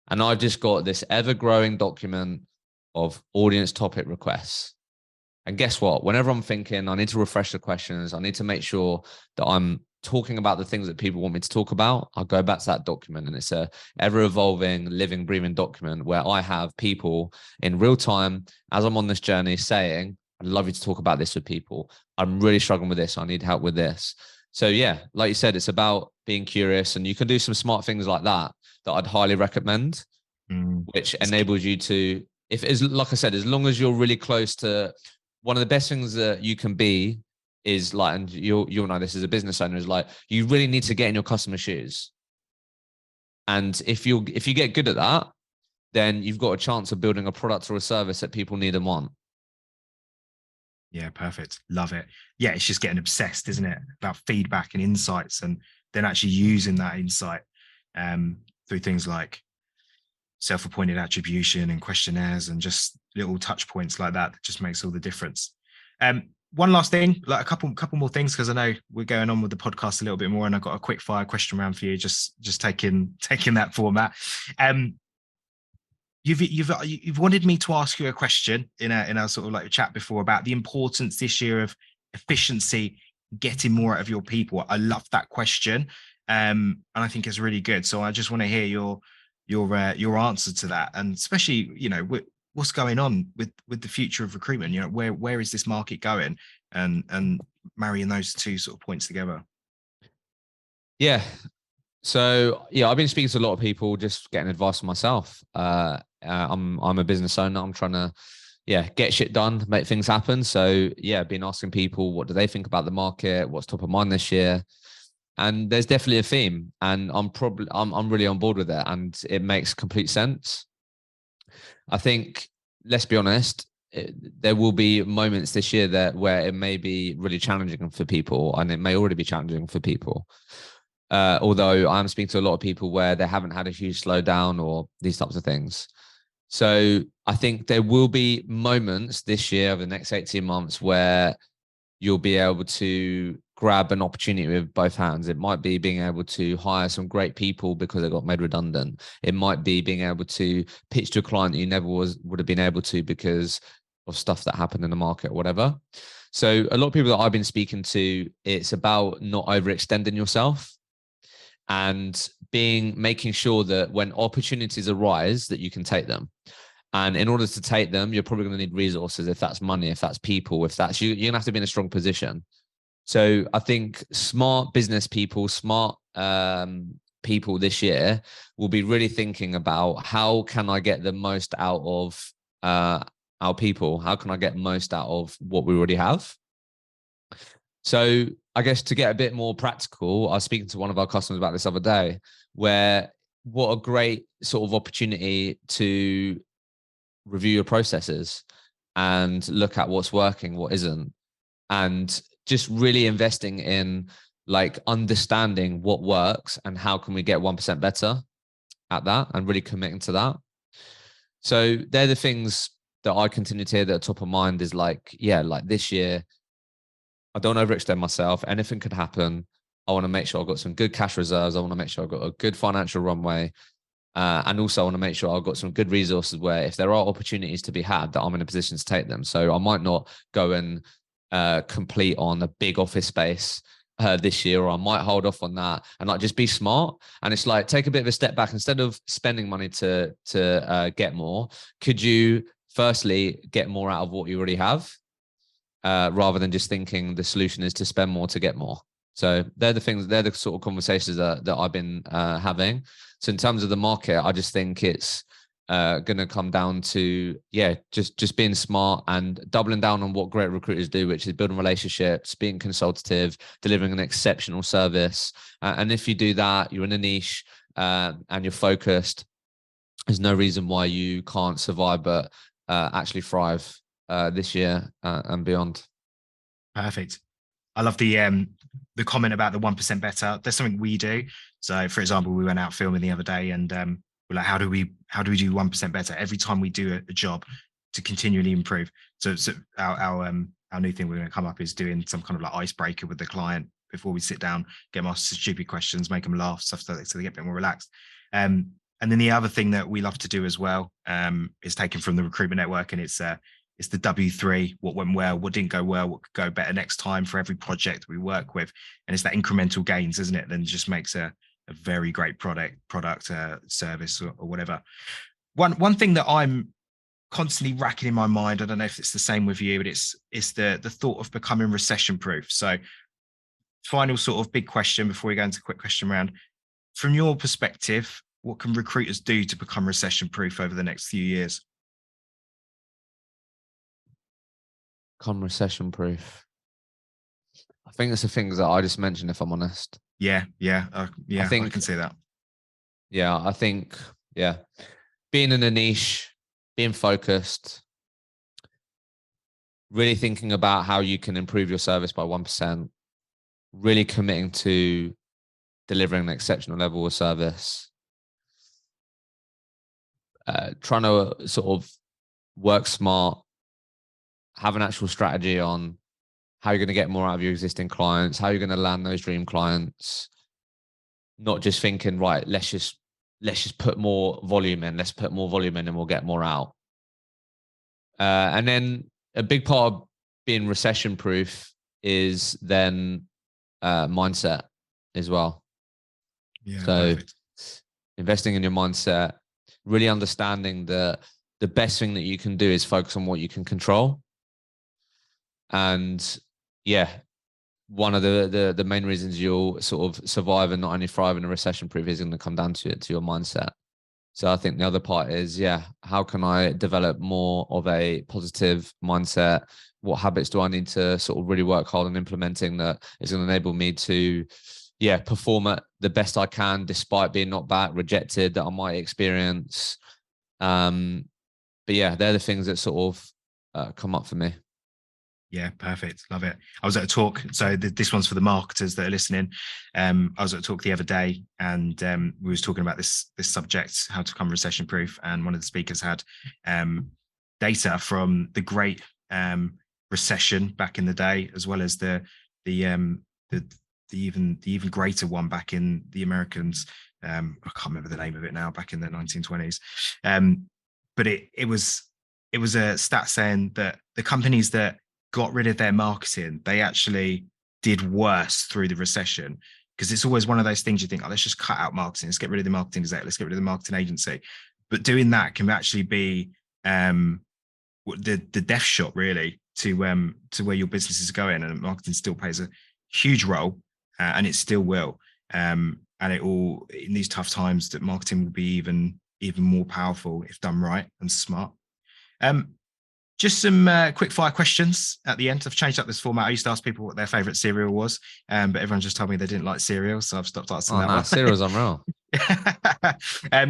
And I've just got this ever-growing document of audience topic requests. And guess what? Whenever I'm thinking I need to refresh the questions, I need to make sure that I'm talking about the things that people want me to talk about, I'll go back to that document. And it's a ever-evolving, living, breathing document where I have people in real time as I'm on this journey saying, I'd love you to talk about this with people. I'm really struggling with this. I need help with this. So yeah, like you said, it's about being curious, and you can do some smart things like that I'd highly recommend, which enables you to, if it's like I said, as long as you're really close to, one of the best things that you can be is like, and you'll know this as a business owner, is like, you really need to get in your customer's shoes. And if you get good at that, then you've got a chance of building a product or a service that people need and want. Yeah, perfect. Love it. Yeah, it's just getting obsessed, isn't it? About feedback and insights, and then actually using that insight through things like self-appointed attribution and questionnaires and just little touch points like that just makes all the difference. One last thing, like a couple more things, because I know we're going on with the podcast a little bit more, and I've got a quick fire question round for you, just taking that format. You've wanted me to ask you a question in our sort of like chat before about the importance this year of efficiency, getting more out of your people. I love that question, and I think it's really good. So I just want to hear your answer to that, and especially what's going on with the future of recruitment. Where is this market going, and marrying those two sort of points together. Yeah. So I've been speaking to a lot of people, just getting advice for myself. I'm a business owner. I'm trying to get shit done, make things happen. So been asking people, what do they think about the market? What's top of mind this year? And there's definitely a theme, and I'm really on board with it, and it makes complete sense. I think, let's be honest, there will be moments this year where it may be really challenging for people, and it may already be challenging for people. Although I'm speaking to a lot of people where they haven't had a huge slowdown or these types of things. So I think there will be moments this year, over the next 18 months, where you'll be able to grab an opportunity with both hands. It might be being able to hire some great people because they got made redundant. It might be being able to pitch to a client that you never would have been able to because of stuff that happened in the market or whatever. So a lot of people that I've been speaking to, it's about not overextending yourself and making sure that when opportunities arise, that you can take them. And in order to take them, you're probably going to need resources. If that's money, if that's people, if that's you're going to have to be in a strong position. So I think smart business people, smart people this year will be really thinking about, how can I get the most out of our people? How can I get most out of what we already have? So I guess to get a bit more practical, I was speaking to one of our customers about this other day, where what a great sort of opportunity to review your processes and look at what's working, what isn't, and just really investing in like understanding what works and how can we get 1% better at that, and really committing to that. So they're the things that I continue to hear that are top of mind, is like this year, I don't overextend myself. Anything could happen. I want to make sure I've got some good cash reserves. I want to make sure I've got a good financial runway. And also I want to make sure I've got some good resources where if there are opportunities to be had, that I'm in a position to take them. So I might not go and complete on a big office space this year, or I might hold off on that and like just be smart. And it's like, take a bit of a step back. Instead of spending money to get more, could you firstly get more out of what you already have, rather than just thinking the solution is to spend more to get more? So they're the sort of conversations that I've been having. So in terms of the market, I just think it's going to come down to, just being smart and doubling down on what great recruiters do, which is building relationships, being consultative, delivering an exceptional service. And if you do that, you're in a niche and you're focused, there's no reason why you can't survive, but actually thrive this year and beyond. Perfect. I love the comment about the 1% better. There's something we do. So, for example, we went out filming the other day, and we're like, how do we do 1% better every time we do a job to continually improve? So our new thing we're going to come up is doing some kind of like icebreaker with the client before we sit down, get them asked stupid questions, make them laugh, stuff so they get a bit more relaxed. And then the other thing that we love to do as well is taken from the Recruitment Network, and it's the W3, what went well, what didn't go well, what could go better next time for every project we work with. And it's that incremental gains, isn't it? Then just makes a very great product, service or whatever. One thing that I'm constantly racking in my mind, I don't know if it's the same with you, but it's the thought of becoming recession proof. So final sort of big question before we go into a quick question round. From your perspective, what can recruiters do to become recession proof over the next few years? Become recession proof. I think it's the things that I just mentioned, if I'm honest. Yeah, I can see that. Yeah, I think, being in a niche, being focused, really thinking about how you can improve your service by 1%, really committing to delivering an exceptional level of service, trying to sort of work smart, have an actual strategy on how you're going to get more out of your existing clients, how you're going to land those dream clients, not just thinking, right, let's just put more volume in, and we'll get more out. And then a big part of being recession proof is then mindset as well. Yeah. So Perfect. Investing in your mindset, really understanding that the best thing that you can do is focus on what you can control. And one of the main reasons you'll sort of survive and not only thrive in a recession proof is going to come down to your mindset. So I think the other part is, how can I develop more of a positive mindset? What habits do I need to sort of really work hard on implementing that is going to enable me to, perform at the best I can, despite being knocked back, rejected that I might experience. But they're the things that sort of come up for me. Yeah, perfect. Love it. I was at a talk. So this one's for the marketers that are listening. I was at a talk the other day, and we was talking about this subject, how to become recession proof. And one of the speakers had data from the Great Recession back in the day, as well as the even greater one back in the Americans. I can't remember the name of it now. Back in the 1920s, but it was a stat saying that the companies that got rid of their marketing, they actually did worse through the recession, because it's always one of those things you think, let's just cut out marketing, let's get rid of the marketing exec, let's get rid of the marketing agency. But doing that can actually be the death shot, really, to where your business is going. And marketing still plays a huge role, and it still will. And it all, in these tough times, that marketing will be even more powerful if done right and smart. Just some quick fire questions at the end. I've changed up this format. I used to ask people what their favorite cereal was, but everyone just told me they didn't like cereal, so I've stopped asking that one. Cereal's unreal.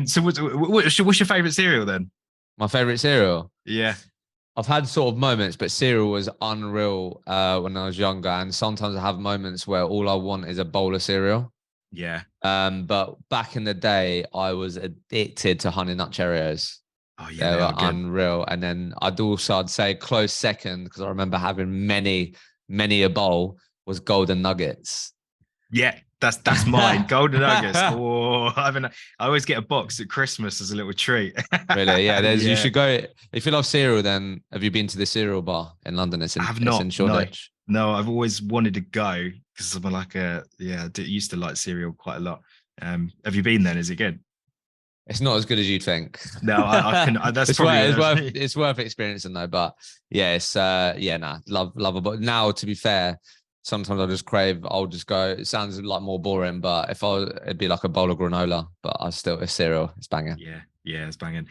So what's your favorite cereal then? My favorite cereal? Yeah. I've had sort of moments, but cereal was unreal when I was younger. And sometimes I have moments where all I want is a bowl of cereal. Yeah. But back in the day, I was addicted to Honey Nut Cheerios. Oh yeah, they were unreal. And then I'd say close second, because I remember having many a bowl, was Golden Nuggets. Yeah, that's mine. Golden Nuggets. Oh, I always get a box at Christmas as a little treat. Really? Yeah. You should go. If you love cereal, then have you been to the cereal bar in London? It's in Shoreditch. No, I've always wanted to go because I'm used to like cereal quite a lot. Have you been then? Is it good? It's not as good as you'd think. No, I can. That's it's worth experiencing though. But yeah, love a bowl. Now, to be fair, sometimes I'll just go. It sounds like more boring, but it'd be like a bowl of granola. But it's cereal. It's banging. Yeah, it's banging.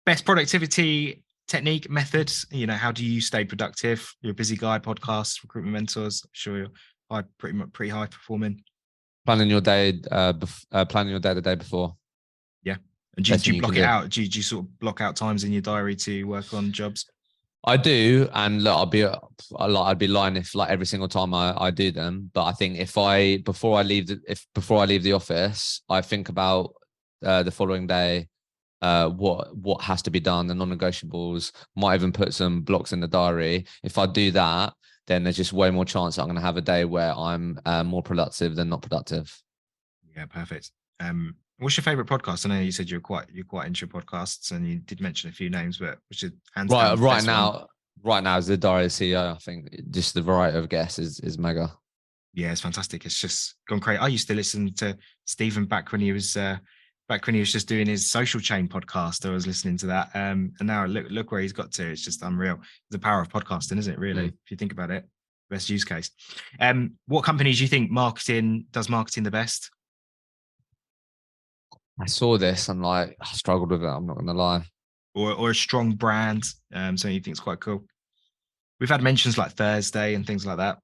Best productivity technique, methods. How do you stay productive? You're a busy guy. Podcasts, recruitment mentors. I'm sure you're pretty high performing. Planning your day the day before. Yeah. And do you block it out? Do you sort of block out times in your diary to work on jobs? I do, and look, I'd be lying if like every single time I do them. But I think if I before I leave the office, I think about the following day, what has to be done, the non-negotiables. Might even put some blocks in the diary. If I do that, then there's just way more chance that I'm going to have a day where I'm more productive than not productive. Yeah, perfect. What's your favorite podcast? I know you said you're quite into podcasts, and you did mention a few names, but which is hands down the Right best one? now, right now, as the diary CEO, I think just the variety of guests is mega. Yeah, it's fantastic. It's just gone crazy. I used to listen to Stephen back when he was just doing his Social Chain podcast. I was listening to that. And now look where he's got to. It's just unreal. The power of podcasting, isn't it? Really, if you think about it, best use case. What companies do you think does marketing the best? I saw this and like I struggled with it. I'm not gonna lie. Or a strong brand? Something you think is quite cool. We've had mentions like Thursday and things like that.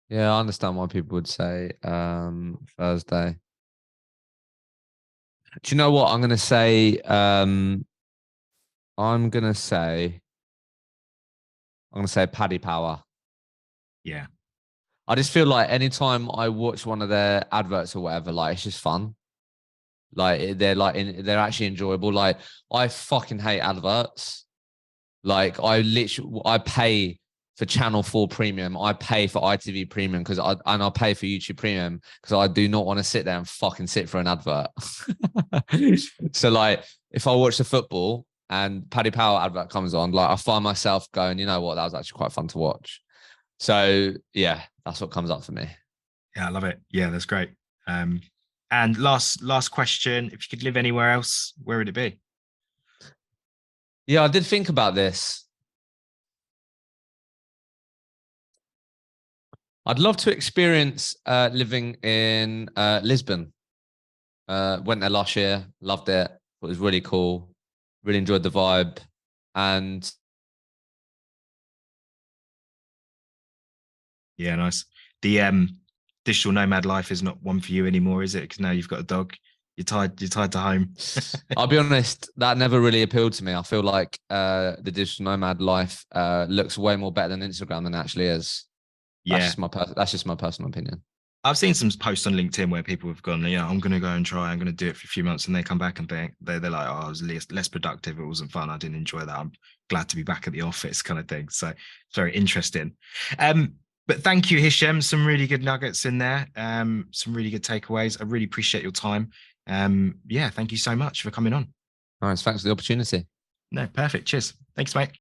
Yeah, I understand why people would say Thursday. Do you know what I'm gonna say? I'm gonna say Paddy Power. Yeah. I just feel like anytime I watch one of their adverts or whatever, like it's just fun. They're actually enjoyable. Like I fucking hate adverts. Like I pay for Channel 4 Premium. I pay for ITV Premium I pay for YouTube Premium because I do not want to sit there and fucking sit for an advert. So like if I watch the football and Paddy Power advert comes on, like I find myself going, you know what, that was actually quite fun to watch. So yeah, that's what comes up for me. Yeah, I love it. Yeah, that's great. And last question: if you could live anywhere else, where would it be? Yeah, I did think about this. I'd love to experience living in Lisbon. Went there last year, loved it. It was really cool. Really enjoyed the vibe. And Yeah, nice. The digital nomad life is not one for you anymore, is it? Because now you've got a dog. You're tied to home. I'll be honest, that never really appealed to me. I feel like the digital nomad life looks way more better than Instagram than it actually is. Yeah. That's just my personal opinion. I've seen some posts on LinkedIn where people have gone, yeah, I'm going to go and try. I'm going to do it for a few months, and they come back and they're like, oh, I was less productive. It wasn't fun. I didn't enjoy that. I'm glad to be back at the office, kind of thing. So it's very interesting. But thank you, Hishem. Some really good nuggets in there. Some really good takeaways. I really appreciate your time. Yeah, thank you so much for coming on. All right, thanks for the opportunity. No, perfect. Cheers. Thanks, mate.